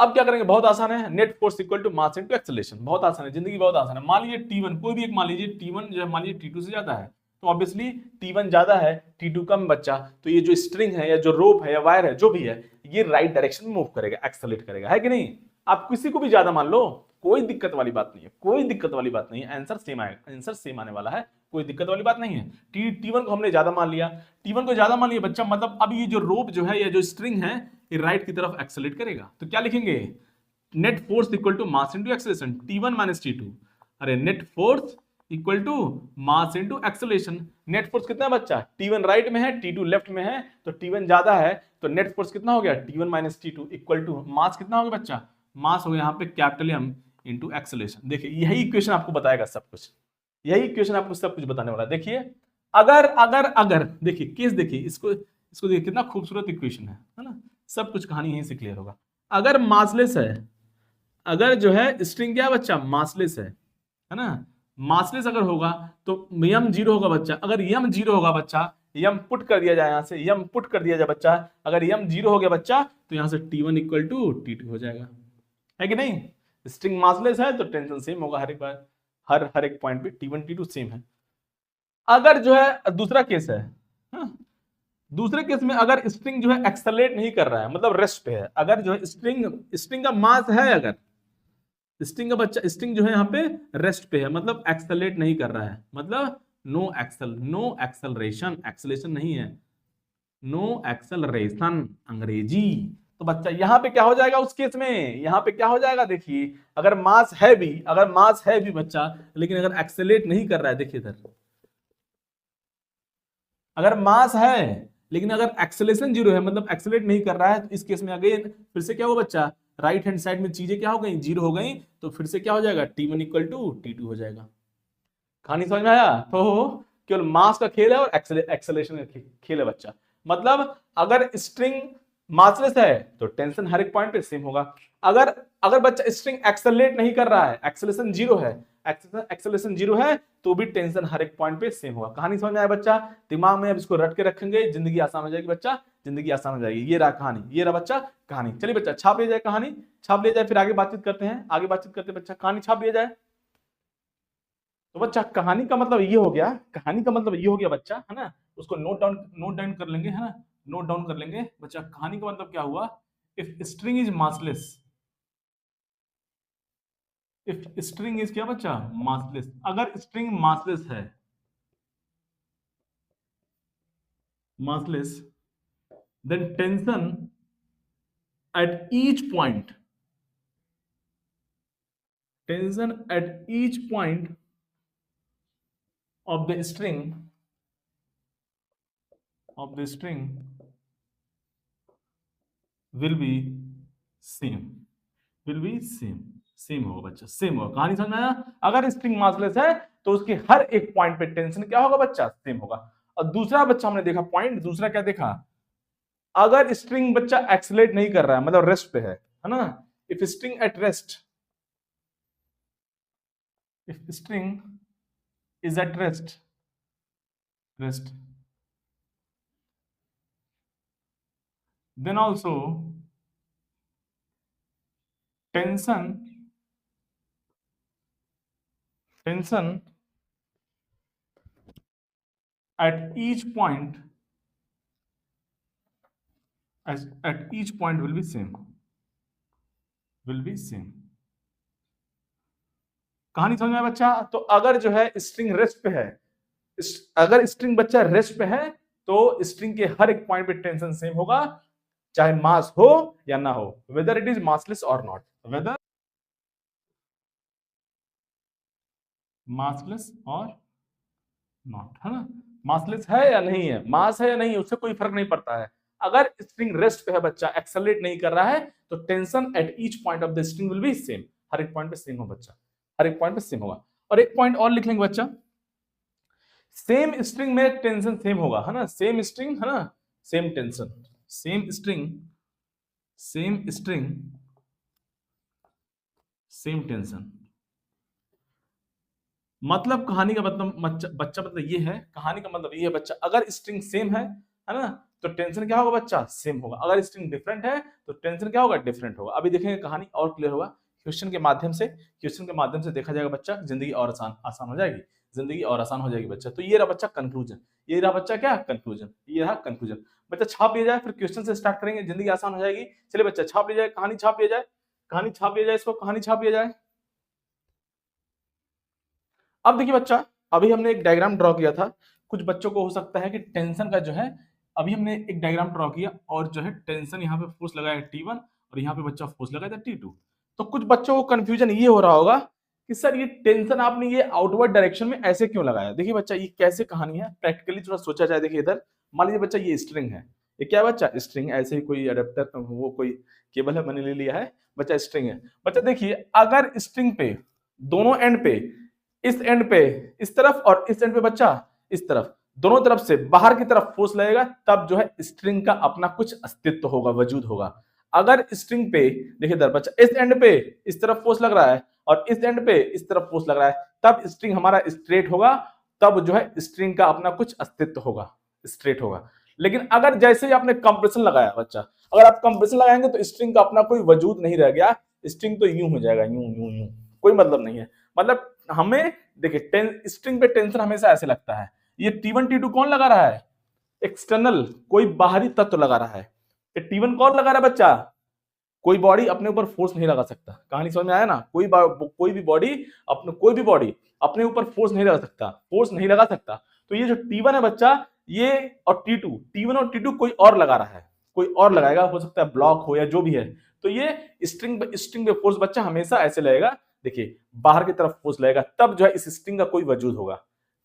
अब क्या करेंगे, बहुत आसान है, net force equal to mass into acceleration. बहुत आसान है, जिंदगी बहुत आसान है। मान लीजिए T1, कोई भी एक मान लीजिए T1 जो है, मान लीजिए T2 से ज्यादा है, तो ऑब्वियसली T1 ज्यादा है, T2 कम बच्चा, तो ये जो स्ट्रिंग है या जो रोप है या वायर है, जो भी है, ये राइट डायरेक्शन में मूव करेगा, एक्सेलरेट करेगा, है कि नहीं। आप किसी को भी ज्यादा मान लो, कोई दिक्कत वाली बात नहीं है, कोई दिक्कत वाली बात नहीं है, आंसर सेम आएगा, आंसर सेम आने वाला है, कोई दिक्कत वाली बात नहीं है। T1 को हमने ज्यादा मान लिया, T1 को ज्यादा मान लिया बच्चा, मतलब अब ये जो रोप जो है या जो स्ट्रिंग है, ये राइट की तरफ एक्सेलरेट करेगा। तो क्या लिखेंगे, net force equal to mass into acceleration, T1 minus T2। अरे net force equal to mass into acceleration. Net force कितना है बच्चा, T1 राइट में है, T2 लेफ्ट में है, तो T1 ज्यादा है, तो नेट फोर्स कितना हो गया, T1 minus T2 equal to मास कितना हो गया बच्चा, मास हो गया यहाँ पे कैपिटल M इनटू एक्सेलरेशन। देखिए यही इक्वेशन आपको बताएगा सब कुछ, यही इक्वेशन आपको सब कुछ बताने वाला है। देखिए अगर देखिए केस, देखिए इसको देखिए, कितना खूबसूरत इक्वेशन है ना। सब कुछ कहानी यहीं से क्लियर होगा। अगर मासलेस है, अगर जो है स्ट्रिंग क्या बच्चा, मासलेस है ना, मासलेस अगर होगा तो m 0 होगा बच्चा। अगर m 0 होगा बच्चा, m पुट कर दिया जाए, यहां से m पुट कर दिया जाए बच्चा, अगर m 0 हो गया बच्चा, तो यहां से T1 इक्वल टू T2 हो जाएगा, है कि नहीं। स्ट्रिंग मासलेस है तो टेंशन सेम होगा हर एक बार, हर एक पॉइंट पे T1 T2 सेम है। अगर जो है दूसरा केस है, दूसरे केस में अगर स्ट्रिंग जो है एक्सेलरेट नहीं कर रहा है, मतलब रेस्ट पे है, अगर जो है स्ट्रिंग का मास है, अगर स्ट्रिंग का बच्चा, स्ट्रिंग जो है यहाँ पे रेस्ट पे है, मतलब एक्सेलरेट नहीं कर रहा है, मतलब नो एक्सेलरेशन, एक्सेलरेशन नहीं है, नो एक्सेलरेशन अंग्रेजी। तो बच्चा यहाँ पे क्या हो जाएगा, उस केस में यहाँ पे क्या हो जाएगा, देखिए अगर मास है भी बच्चा, लेकिन अगर एक्सेलरेट नहीं कर रहा है, देखिए इधर अगर मास है लेकिन अगर एक्सेलरेशन 0 है, मतलब एक्सेलरेट नहीं कर रहा है, तो इस केस में अगेन फिर से क्या होगा बच्चा, राइट हैंड साइड में चीजें क्या हो गई, 0 हो गई, तो फिर से क्या हो जाएगा, T1 इक्वल टू T2 हो जाएगा, कहानी समझ में आया? तो केवल मास का खेल है और एक्सेलरेशन का खेल है बच्चा। मतलब अगर स्ट्रिंग मासलेस है तो टेंशन हर एक पॉइंट पे सेम होगा। अगर अगर बच्चा स्ट्रिंग एक्सेलरेट नहीं कर रहा है, एक्सेलरेशन जीरो है, एक्सेलरेशन जीरो है, तो भी टेंशन हर एक पॉइंट पे सेम होगा। कहानी समझ में आया बच्चा? दिमाग में अब इसको रट के रखेंगे, जिंदगी आसान हो जाएगी बच्चा, जिंदगी आसान हो जाएगी। ये रहा कहानी, ये रहा बच्चा कहानी। चलिए बच्चा छाप लिया जाए, कहानी छाप लिया जाए, फिर आगे बातचीत करते हैं, आगे बातचीत करते हैं बच्चा। कहानी छाप लिया जाए। तो बच्चा कहानी का मतलब ये हो गया, कहानी का मतलब ये हो गया बच्चा, है ना? उसको नोट डाउन कर लेंगे, है ना? नोट डाउन कर लेंगे बच्चा। कहानी का मतलब क्या हुआ? If string is massless, if string is क्या बच्चा? मासलेस। अगर स्ट्रिंग मासलेस है, massless, then tension at each point, tension at each point of the string, of the string will be same, will be same, same होगा बच्चा, सेम होगा। कहानी समझ में आया? अगर स्ट्रिंग मासलेस है तो उसके हर एक पॉइंट पे टेंशन क्या होगा बच्चा? सेम होगा। और दूसरा बच्चा हमने देखा पॉइंट, दूसरा क्या देखा? अगर स्ट्रिंग बच्चा एक्सेलरेट नहीं कर रहा है, मतलब रेस्ट पे है ना? If string at rest, if string is at rest, rest, then also tension at each point, at each point will be same, will be same। कहानी समझ में आया बच्चा? तो अगर जो है स्ट्रिंग रेस्ट पे है, अगर स्ट्रिंग बच्चा रेस्ट पे है तो स्ट्रिंग के हर एक पॉइंट पे टेंशन सेम होगा, चाहे मास हो या ना हो, वेदर इट इज मासलेस और नॉट, वेदर मासलेस और नॉट, है ना? मासलेस है या नहीं है, मास है या नहीं है, उससे कोई फर्क नहीं पड़ता है। अगर स्ट्रिंग रेस्ट पे है बच्चा, एक्सेलरेट नहीं कर रहा है, तो tension at each point of the string will be same, हर एक पॉइंट पे सेम हो बच्चा, हर एक पॉइंट पे सेम होगा। और एक पॉइंट और लिख लेंगे बच्चा, सेम स्ट्रिंग में टेंशन सेम होगा, है ना? सेम स्ट्रिंग, है ना? Same tension, same string, same string, same tension. मतलब कहानी का मतलब बच्चा मतलब ये है, कहानी का मतलब ये है बच्चा, अगर स्ट्रिंग सेम है ना? तो टेंशन क्या होगा बच्चा? सेम होगा। अगर स्ट्रिंग डिफरेंट है तो टेंशन क्या होगा? डिफरेंट होगा। अभी देखेंगे कहानी और क्लियर होगा, क्वेश्चन के माध्यम से, क्वेश्चन के माध्यम से देखा जाएगा बच्चा, जिंदगी और आसान आसान हो जाएगी, जिंदगी और आसान हो जाएगी बच्चा। तो ये रहा बच्चा कंक्लूजन, ये रहा बच्चा क्या? कंक्लूजन, ये रहा कंक्लूजन। बच्चा छाप लिया जाए, फिर क्वेश्चन से स्टार्ट करेंगे, जिंदगी आसान हो जाएगी। चलिए बच्चा छाप लिया जाए, कहानी छाप लिया जाए, कहानी छाप लिया जाए, इसको कहानी छाप लिया जाए। अब देखिए बच्चा, अभी हमने एक डायग्राम ड्रॉ किया था, कुछ बच्चों को हो सकता है कि टेंशन का जो है, अभी हमने एक डायग्राम ड्रॉ किया और जो है टेंशन यहाँ पे फोर्स लगाया T1 और यहाँ पे बच्चा फोर्स लगाया था T2। तो कुछ बच्चों को कंफ्यूजन ये हो रहा होगा कि सर ये टेंशन आपने ये आउटवर्ड डायरेक्शन में ऐसे क्यों लगाया? देखिए बच्चा, ये कैसे कहानी है, प्रैक्टिकली थोड़ा सोचा जाए। देखिए इधर मान लीजिए बच्चा, ये स्ट्रिंग है, ये क्या है बच्चा? स्ट्रिंग। ऐसे ही कोई अडेप्टर, वो कोई केबल है, मैंने ले लिया है बच्चा, स्ट्रिंग है। बच्चा देखिए, अगर स्ट्रिंग पे दोनों एंड पे, इस एंड पे इस तरफ और इस एंड पे बच्चा इस तरफ, दोनों तरफ से बाहर की तरफ फोर्स लगेगा, तब जो है स्ट्रिंग का अपना कुछ अस्तित्व होगा, वजूद होगा। अगर स्ट्रिंग पे देखिए इधर बच्चा, इस एंड पे इस तरफ फोर्स लग रहा है और इस एंड पे इस तरफ फोर्स लग रहा है, तब स्ट्रिंग हमारा स्ट्रेट होगा, तब जो है स्ट्रिंग का अपना कुछ अस्तित्व होगा, स्ट्रेट होगा। लेकिन अगर जैसे ही आपने कंप्रेशन लगाया बच्चा, अगर आप कंप्रेशन लगाएंगे तो स्ट्रिंग का अपना कोई वजूद नहीं रह गया, स्ट्रिंग तो यूं हो जाएगा, यूं यूं यूं, कोई मतलब नहीं है। मतलब हमें देखिए, स्ट्रिंग पे टेंशन हमेशा ऐसे लगता है। ये T1 T2 कौन लगा रहा है? एक्सटर्नल, कोई बाहरी तत्व लगा रहा है। ये T1 कौन लगा रहा है बच्चा? कोई बॉडी अपने ऊपर फोर्स नहीं लगा सकता। कहानी समझ में आया ना? कोई भी बॉडी अपने ऊपर फोर्स नहीं लगा सकता, फोर्स नहीं लगा सकता। तो ये जो T1 है बच्चा, ये और T2, T1 और T2 कोई और लगा रहा है, कोई और लगाएगा, हो सकता है ब्लॉक हो या जो भी है। तो ये स्ट्रिंग पे फोर्स बच्चा हमेशा ऐसे लगेगा, देखिए बाहर की तरफ फोर्स लगेगा, तब जो है इस स्ट्रिंग का कोई वजूद होगा।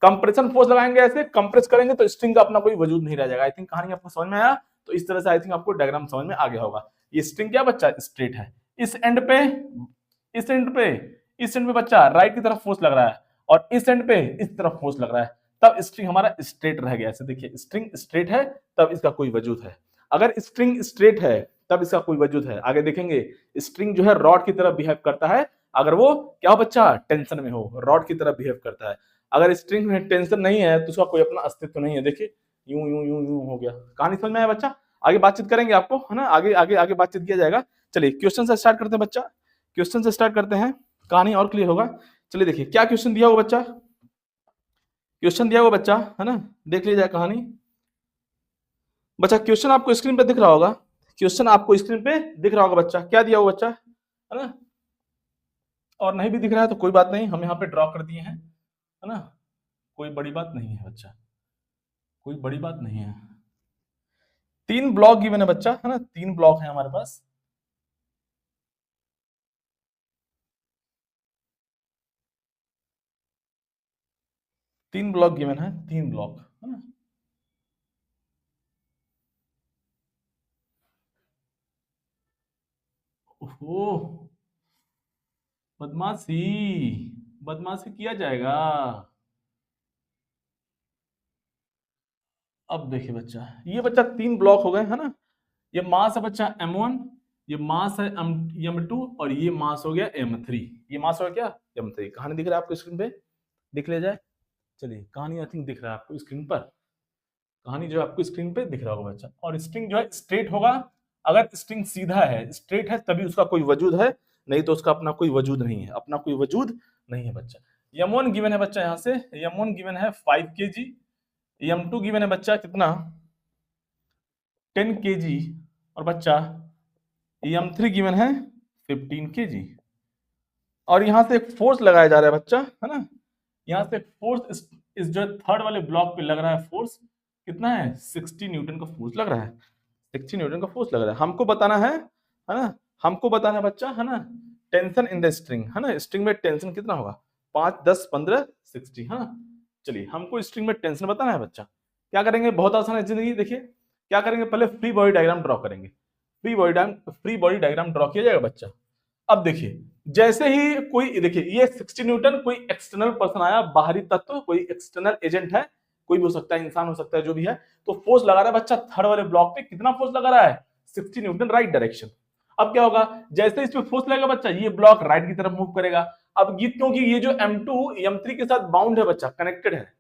कंप्रेशन फोर्स लगाएंगे, ऐसे कंप्रेस करेंगे तो स्ट्रिंग का अपना कोई वजूद नहीं रह जाएगा। आई थिंक कहानी आपको समझ में आया? तो इस तरह से आई थिंक आपको डायग्राम समझ में आ गया होगा। ये स्ट्रिंग क्या बच्चा? स्ट्रेट है। इस एंड पे, इस एंड पे, इस एंड पे बच्चा राइट की तरफ फोर्स लग रहा है और इस एंड पे इस तरफ फोर्स लग रहा है, तब स्ट्रिंग हमारा स्ट्रेट रह गया। ऐसे देखिए, स्ट्रिंग स्ट्रेट है तब इसका कोई वजूद है। अगर स्ट्रिंग स्ट्रेट है तब इसका कोई वजूद है। आगे देखेंगे, स्ट्रिंग जो है रॉड की तरह बिहेव करता है अगर वो क्या हो बच्चा, टेंशन में हो, रॉड की तरह बिहेव करता है। अगर स्ट्रिंग में टेंशन नहीं है तो उसका कोई अपना अस्तित्व नहीं है। देखिए यूं यूं यूं यूं हो गया। कहानी समझ में आया बच्चा? आगे बातचीत करेंगे आपको, है ना, आगे आगे आगे बातचीत किया जाएगा। चलिए क्वेश्चन से स्टार्ट करते हैं बच्चा, क्वेश्चन से स्टार्ट करते हैं, कहानी और क्लियर होगा। चलिए देखिए क्या क्वेश्चन दिया हुआ बच्चा, क्वेश्चन दिया हुआ बच्चा, है ना, देख लीजिए कहानी। बच्चा क्वेश्चन आपको स्क्रीन पे दिख रहा होगा, क्वेश्चन आपको स्क्रीन पे दिख रहा होगा बच्चा, क्या दिया हुआ बच्चा, है ना। और नहीं भी दिख रहा है तो कोई बात नहीं, हम यहाँ पे ड्रॉ कर दिए हैं, है ना, कोई बड़ी बात नहीं है बच्चा, कोई बड़ी बात नहीं है। 3 ब्लॉक गिवन है बच्चा, है ना, 3 ब्लॉक है हमारे पास। तीन ब्लॉक गिवन है, 3 ब्लॉक, है ना। ओहो, बदमाशी, बदमाशी किया जाएगा। अब देखिए बच्चा, ये बच्चा 3 ब्लॉक हो गए, है ना। ये मास है बच्चा m1, ये मास है m2 और ये मास हो गया m3। ये मास हो गया क्या, m3। कहानी दिख रहा है आपको स्क्रीन पे, दिख ले जाए। चलिए कहानी आई थिंक दिख रहा है आपको स्क्रीन पर, कहानी जो है आपको स्क्रीन पे दिख रहा होगा बच्चा। और स्ट्रिंग जो है स्ट्रेट होगा, अगर स्ट्रिंग सीधा है, स्ट्रेट है, तभी उसका कोई वजूद है, नहीं तो उसका अपना कोई वजूद नहीं है, अपना कोई वजूद नहीं है बच्चा। m1 गिवन है बच्चा, यहाँ से m1 गिवन है 5 kg, m2 गिवन है बच्चा कितना 10 kg, और बच्चा m3 गिवन है 15 kg। और यहाँ से एक फोर्स लगाया जा रहा है बच्चा, है ना, यहाँ से फोर्स इस जो थर्ड वाले ब्लॉक पे लग रहा है, फोर्स कितना है 60 न्यूटन का फोर्स लग रहा है, 60 न्यूटन का फोर्स लग रहा है। हमको बताना है ना, हमको बताना है बच्चा, है ना, टेंशन इन द स्ट्रिंग, है ना, स्ट्रिंग में टेंशन कितना होगा 5 10 15 60, है ना। चलिए हमको स्ट्रिंग में टेंशन बताना है बच्चा, क्या करेंगे, बहुत आसान है जिंदगी। देखिए क्या करेंगे, पहले फ्री बॉडी डायग्राम ड्रॉ करेंगे, फ्री बॉडी डायग्राम ड्रॉ किया जाएगा बच्चा। अब देखिए जैसे ही कोई, देखिए ये 60 न्यूटन कोई एक्सटर्नल पर्सन आया, बाहरी तत्व, कोई एक्सटर्नल एजेंट है, कोई भी हो सकता है, इंसान हो सकता है, जो भी है, तो फोर्स लगा रहा है बच्चा थर्ड वाले ब्लॉक पे। कितना फोर्स लगा रहा है 60 न्यूटन राइट डायरेक्शन। अब क्या होगा, जैसे इस पे फोर्स लगेगा बच्चा, ये ब्लॉक राइट की तरफ मूव करेगा। अब ये क्योंकि ये जो m2 m3 के साथ बाउंड है बच्चा, कनेक्टेड है,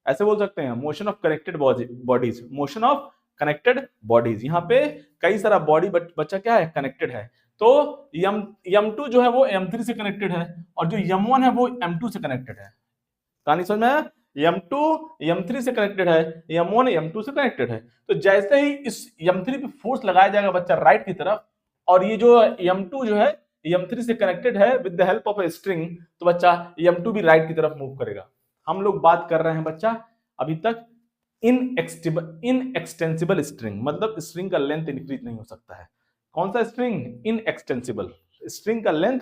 ऐसे बोल सकते हैं motion of connected bodies, motion of connected bodies. यहाँ पे कई सारा बॉडी बच्चा क्या है, कनेक्टेड है। तो m2 जो है वो m3 से कनेक्टेड है, और जो m1 है वो m2 से कनेक्टेड है। कहानी समझ में आया, m2 m3 से कनेक्टेड है, m1 m2 से कनेक्टेड है। तो जैसे ही इस m3 पे फोर्स लगाया जाएगा बच्चा राइट की तरफ, और ये जो m2 जो है m3 से कनेक्टेड है with the help of a string, तो बच्चा m2 भी राइट की तरफ मूव करेगा। हम लोग बात कर रहे हैं बच्चा अभी तक इनएक्सटेंसिबल स्ट्रिंग, मतलब स्ट्रिंग का लेंथ इंक्रीज नहीं हो सकता है। कौन सा स्ट्रिंग, इनएक्सटेंसिबल, स्ट्रिंग का लेंथ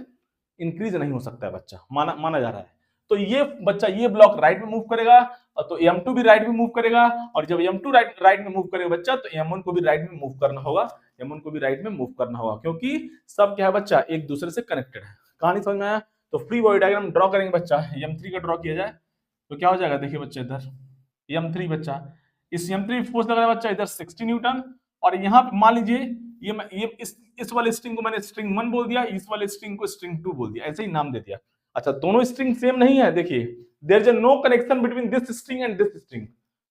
इंक्रीज नहीं हो सकता है बच्चा, माना जा रहा है। तो ये बच्चा, ये ब्लॉक राइट में मूव करेगा, तो m2 भी राइट में मूव करेगा, और जब m2 राइट में मूव करेगा बच्चा, तो m1 को भी राइट में मूव करना होगा, m1 को भी राइट में मूव करना होगा, क्योंकि सब क्या है बच्चा, एक दूसरे से कनेक्टेड है। कहानी समझ में आया? तो फ्री बॉडी डायग्राम ड्रॉ करेंगे बच्चा, m3 का ड्रॉ किया जाए तो क्या हो जाएगा, देखिए बच्चा इधर m3 बच्चा, इस m3 फोर्स लग रहा है बच्चा इधर 60 न्यूटन, और यहाँ पे मान लीजिए ये इस वाले स्ट्रिंग को मैंने स्ट्रिंग 1 बोल दिया, इस वाले स्ट्रिंग को स्ट्रिंग 2 बोल दिया, ऐसे ही नाम दे दिया। अच्छा दोनों स्ट्रिंग सेम नहीं है, देखिए there is no connection between this string and this string,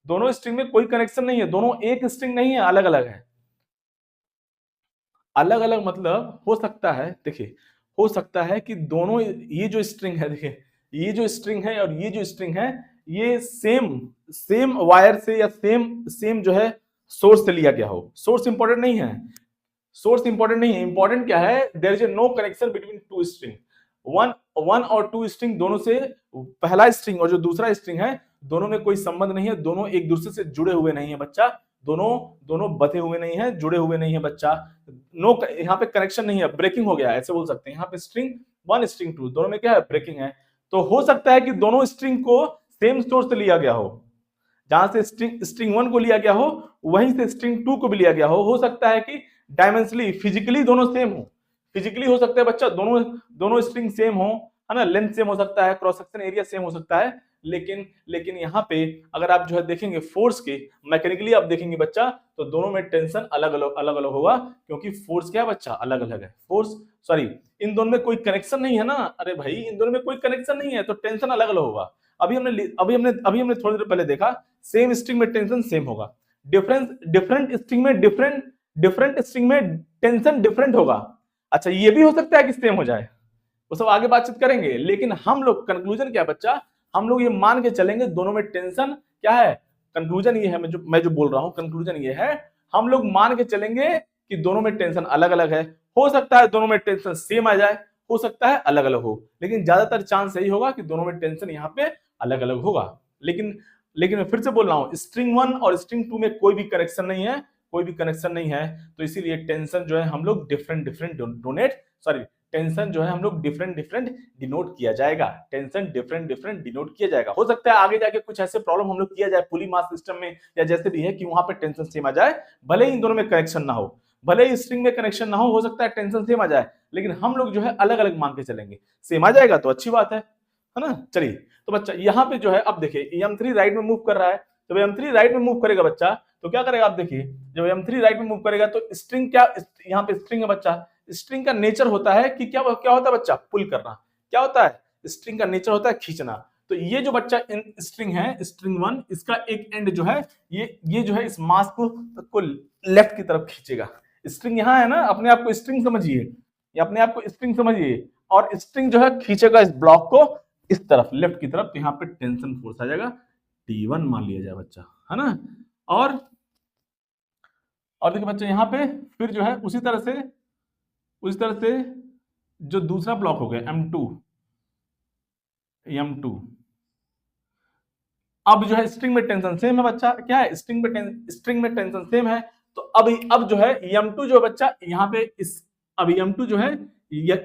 दोनों स्ट्रिंग में कोई कनेक्शन नहीं है, दोनों एक स्ट्रिंग नहीं है, अलग अलग है। अलग अलग मतलब हो सकता है, देखिए हो सकता है कि दोनों, ये जो स्ट्रिंग है, देखिए ये जो स्ट्रिंग है और ये जो स्ट्रिंग है, ये सेम वायर से या सेम जो है सोर्स से लिया गया हो। सोर्स इंपॉर्टेंट नहीं है, सोर्स इंपॉर्टेंट नहीं है, इंपॉर्टेंट क्या है, there is no connection between two string, one और टू स्ट्रिंग दोनों से, पहला स्ट्रिंग और जो दूसरा स्ट्रिंग है, दोनों में कोई संबंध नहीं है, दोनों एक दूसरे से जुड़े हुए नहीं है बच्चा, दोनों बते हुए नहीं है, जुड़े हुए नहीं है बच्चा। नो, यहाँ पे कनेक्शन नहीं है, ब्रेकिंग हो गया, ऐसे बोल सकते हैं। यहाँ पे स्ट्रिंग 1 स्ट्रिंग 2 दोनों में क्या है, ब्रेकिंग है। तो हो सकता है कि दोनों स्ट्रिंग को सेम सोर्स से लिया गया हो, जहां से स्ट्रिंग 1 को लिया गया हो वहीं से स्ट्रिंग 2 को भी लिया गया हो सकता है कि डायमेंशनली, फिजिकली दोनों सेम हो, फिजिकली हो सकता है बच्चा दोनों स्ट्रिंग सेम हो, है ना, लेंथ सेम हो सकता है, क्रॉस सेक्शन एरिया सेम हो सकता है, लेकिन लेकिन यहाँ पे अगर आप जो है देखेंगे फोर्स के मैकेनिकली आप देखेंगे बच्चा, तो दोनों में टेंशन अलग अलग होगा, क्योंकि फोर्स क्या है बच्चा, अलग अलग है। फोर्स, सॉरी, इन दोनों में कोई कनेक्शन नहीं है ना, अरे भाई इन दोनों में कोई कनेक्शन नहीं है, तो टेंशन अलग अलग होगा। अभी हमने थोड़ी देर पहले देखा, सेम स्ट्रिंग में टेंशन सेम होगा, डिफरेंट स्ट्रिंग में टेंशन डिफरेंट होगा। अच्छा, ये भी हो सकता है कि सेम हो जाए, वो सब आगे बातचीत करेंगे, लेकिन हम लोग कंक्लूजन क्या है बच्चा, हम लोग ये मान के चलेंगे दोनों में टेंशन क्या है। कंक्लूजन ये है, मैं जो बोल रहा हूं कंक्लूजन ये है, हम लोग मान के चलेंगे कि दोनों में टेंशन अलग अलग है। हो सकता है दोनों में टेंशन सेम आ जाए, हो सकता है अलग अलग हो, लेकिन ज्यादातर चांस यही होगा कि दोनों में टेंशन यहाँ पे अलग अलग होगा। लेकिन लेकिन मैं फिर से बोल रहा हूं, स्ट्रिंग 1 और स्ट्रिंग 2 में कोई भी कनेक्शन नहीं है, कोई भी कनेक्शन नहीं है, तो इसीलिए टेंशन जो है हम लोग different different donate, sorry, tension जो है हम लोग डिफरेंट डिफरेंट डिनोट किया जाएगा, टेंशन डिफरेंट डिफरेंट डिनोट किया जाएगा। हो सकता है आगे जाके कुछ ऐसे प्रॉब्लम हम लोग किया जाए पुली मास सिस्टम में या जैसे भी है कि वहां पे टेंशन सेम आ जाए, भले ही इन दोनों में कनेक्शन ना हो, भले ही स्ट्रिंग में कनेक्शन ना हो सकता है टेंशन सेम आ जाए, लेकिन हम लोग जो है अलग अलग मान के चलेंगे। सेम आ जाएगा तो अच्छी बात है ना। चलिए, तो बच्चा यहाँ पे जो है अब देखिए M3 राइट में मूव कर रहा है, जब M3 राइट में मूव करेगा बच्चा तो क्या करेगा, आप देखिए जब M3 राइट में मूव करेगा तो स्ट्रिंग क्या, यहाँ पे स्ट्रिंग है बच्चा, स्ट्रिंग का नेचर होता है कि क्या क्या होता है बच्चा, पुल करना। क्या होता है, स्ट्रिंग का नेचर होता है खींचना। तो ये जो बच्चा स्ट्रिंग है, स्ट्रिंग 1, इसका एक एंड जो है ये जो है इस मास को लेफ्ट की तरफ खींचेगा। स्ट्रिंग यहाँ है ना, अपने आप को स्ट्रिंग समझिए, ये अपने आप को स्ट्रिंग समझिए, और स्ट्रिंग जो है खींचेगा इस ब्लॉक को इस तरफ, लेफ्ट की तरफ, तो यहाँ पे टेंशन फोर्स आ जाएगा T1 मान लिया जाए बच्चा, है ना। और देखिए बच्चा यहाँ पे फिर जो है उसी तरह से जो दूसरा ब्लॉक हो गया M2, अब जो है स्ट्रिंग में टेंशन सेम है बच्चा, क्या है, स्ट्रिंग में टेंशन सेम है, तो अब जो है M2 जो है बच्चा यहाँ पे अब M2 जो है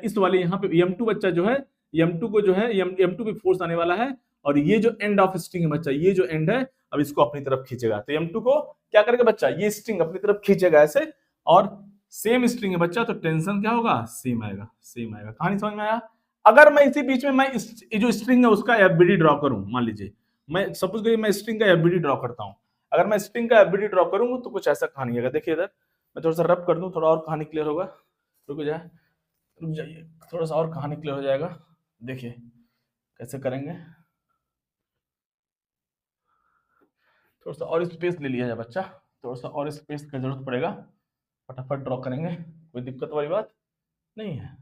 इस वाले यहाँ पे M2 बच्चा जो है, M2 को जो है M2 पे फोर्स आने वाला है, और ये जो एंड ऑफ स्ट्रिंग है बच्चा, ये जो एंड है अब इसको अपनी तरफ खींचेगा, तो M2 को क्या करेगा बच्चा, ये स्ट्रिंग अपनी तरफ खींचेगा ऐसे, और सेम स्ट्रिंग है बच्चा, तो टेंशन क्या होगा, सेम आएगा, सेम आएगा। कहानी समझ में आया। अगर मैं इसी बीच में मैं जो स्ट्रिंग है उसका एफबीडी ड्रॉ करूं, मान लीजिए मैं सपोज करिए मैं स्ट्रिंग का एफबीडी ड्रॉ करता हूं, अगर मैं स्ट्रिंग का एफबीडी ड्रॉ करूंगा तो कुछ ऐसा कहानी है। देखिए इधर मैं थोड़ा सा रब कर दूं, थोड़ा और कहानी क्लियर होगा, रुक जाइए, थोड़ा सा और कहानी क्लियर हो जाएगा। देखिए कैसे करेंगे, थोड़ा सा और स्पेस ले लिया जाए बच्चा, थोड़ा सा और स्पेस की जरूरत पड़ेगा, फटाफट ड्रॉ करेंगे, कोई दिक्कत वाली बात नहीं है।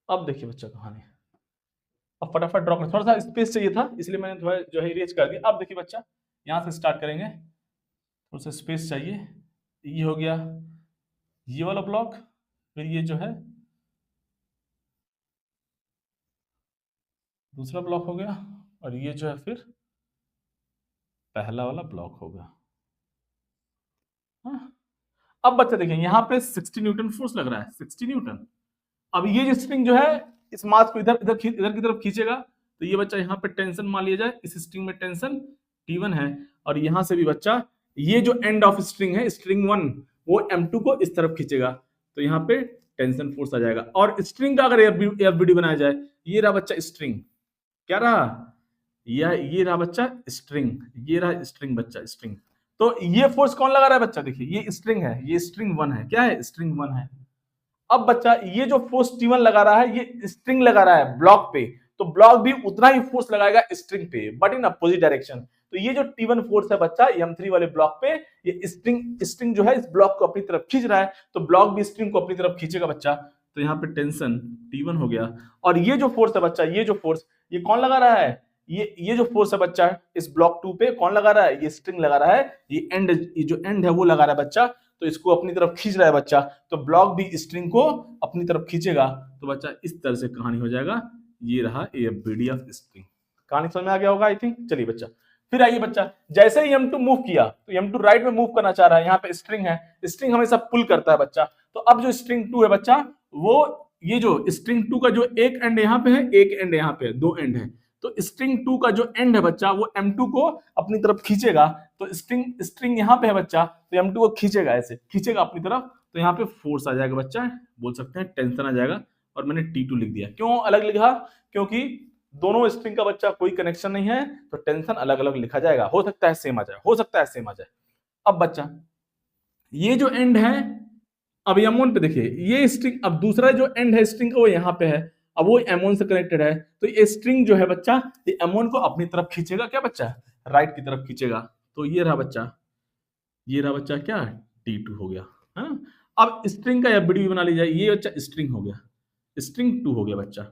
अब देखिए बच्चा कहानी, अब फटाफट ड्रॉ कर, थोड़ा सा स्पेस चाहिए था इसलिए मैंने थोड़ा जो है इरेज कर दिया। अब देखिए बच्चा यहाँ से स्टार्ट करेंगे, थोड़ा सा स्पेस चाहिए, ये हो गया ये वाला ब्लॉक, फिर ये जो है दूसरा ब्लॉक हो गया, और ये जो है फिर पहला वाला ब्लॉक हो गया। हाँ? अब बच्चा देखिए यहाँ पे 60 न्यूटन फोर्स लग रहा है, 60 न्यूटन। अब ये जो स्ट्रिंग जो है इस मास को इधर इधर इधर की तरफ खींचेगा, तो ये बच्चा यहाँ पे टेंशन मान लिया जाए, इस स्ट्रिंग में टेंशन T1 है, और यहाँ से भी बच्चा ये जो एंड ऑफ स्ट्रिंग है, स्ट्रिंग 1, वो M2 को इस तरफ खींचेगा, तो यहाँ पे टेंशन फोर्स आ जाएगा। और स्ट्रिंग का अगर एफबीडी बनाया जाए, ये रहा बच्चा स्ट्रिंग, क्या रहा, ये रहा बच्चा स्ट्रिंग, ये रहा स्ट्रिंग बच्चा, स्ट्रिंग। तो ये फोर्स कौन लगा रहा है बच्चा, देखिए ये स्ट्रिंग है, ये स्ट्रिंग 1 है, क्या है, स्ट्रिंग 1 है। अब बच्चा ये जो फोर्स T1 लगा रहा है, ये स्ट्रिंग लगा रहा है ब्लॉक पे, तो ब्लॉक भी उतना ही फोर्स लगाएगा स्ट्रिंग पे, बट इन अपोजिट डायरेक्शन। तो ये जो T1 फोर्स है बच्चा M3 वाले ब्लॉक पे, ये स्ट्रिंग जो है इस ब्लॉक को अपनी तरफ खींच रहा है, तो ब्लॉक भी स्ट्रिंग को अपनी तरफ खींचेगा बच्चा, तो यहाँ पे टेंशन T1 हो गया। और ये जो फोर्स है बच्चा, ये जो फोर्स, ये कौन लगा रहा है, ये जो फोर्स है बच्चा इस ब्लॉक 2 पे कौन लगा रहा है, ये स्ट्रिंग लगा रहा है, ये जो एंड है वो लगा रहा है बच्चा, तो इसको अपनी तरफ खींच रहा है बच्चा, तो ब्लॉक भी स्ट्रिंग को अपनी तरफ खींचेगा, तो बच्चा इस तरह से कहानी हो जाएगा। ये रहा एफबीडी ऑफ स्ट्रिंग। कहानी समझ में आ गया होगा आई थिंक। चलिए बच्चा फिर आइए बच्चा, जैसे ही M2 मूव किया तो M2 राइट में मूव करना चाह रहा है, यहाँ पे स्ट्रिंग है, स्ट्रिंग हमेशा पुल करता है बच्चा, तो अब जो स्ट्रिंग 2 है बच्चा, वो ये जो स्ट्रिंग 2 का जो एक एंड यहाँ पे है, एक एंड यहाँ पे है, दो एंड है, तो स्ट्रिंग 2 का जो एंड है बच्चा वो M2 को अपनी तरफ खींचेगा, तो स्ट्रिंग यहाँ पे है बच्चा, तो M2 को खींचेगा, ऐसे खींचेगा अपनी तरफ, तो यहाँ पे फोर्स आ जाएगा बच्चा, बोल सकते हैं टेंशन आ जाएगा, और मैंने T2 लिख दिया। क्यों अलग लिखा? क्योंकि दोनों स्ट्रिंग का बच्चा कोई कनेक्शन नहीं है, तो टेंशन अलग अलग लिखा जाएगा। हो सकता है सेम आ जाए, हो सकता है सेम आ जाए। अब बच्चा ये जो एंड है, अब M1 पे देखिए, ये स्ट्रिंग, अब दूसरा जो एंड है स्ट्रिंग का वो यहाँ पे है, अब वो M1 से कनेक्टेड है, तो ये स्ट्रिंग जो है बच्चा, ये M1 को अपनी तरफ खींचेगा, क्या बच्चा? राइट की तरफ खींचेगा। तो ये रहा बच्चा, ये रहा बच्चा क्या? T2 हो गया है ना। अब स्ट्रिंग का FBD बना लीजिए, ये बच्चा स्ट्रिंग हो गया, स्ट्रिंग 2 हो गया बच्चा।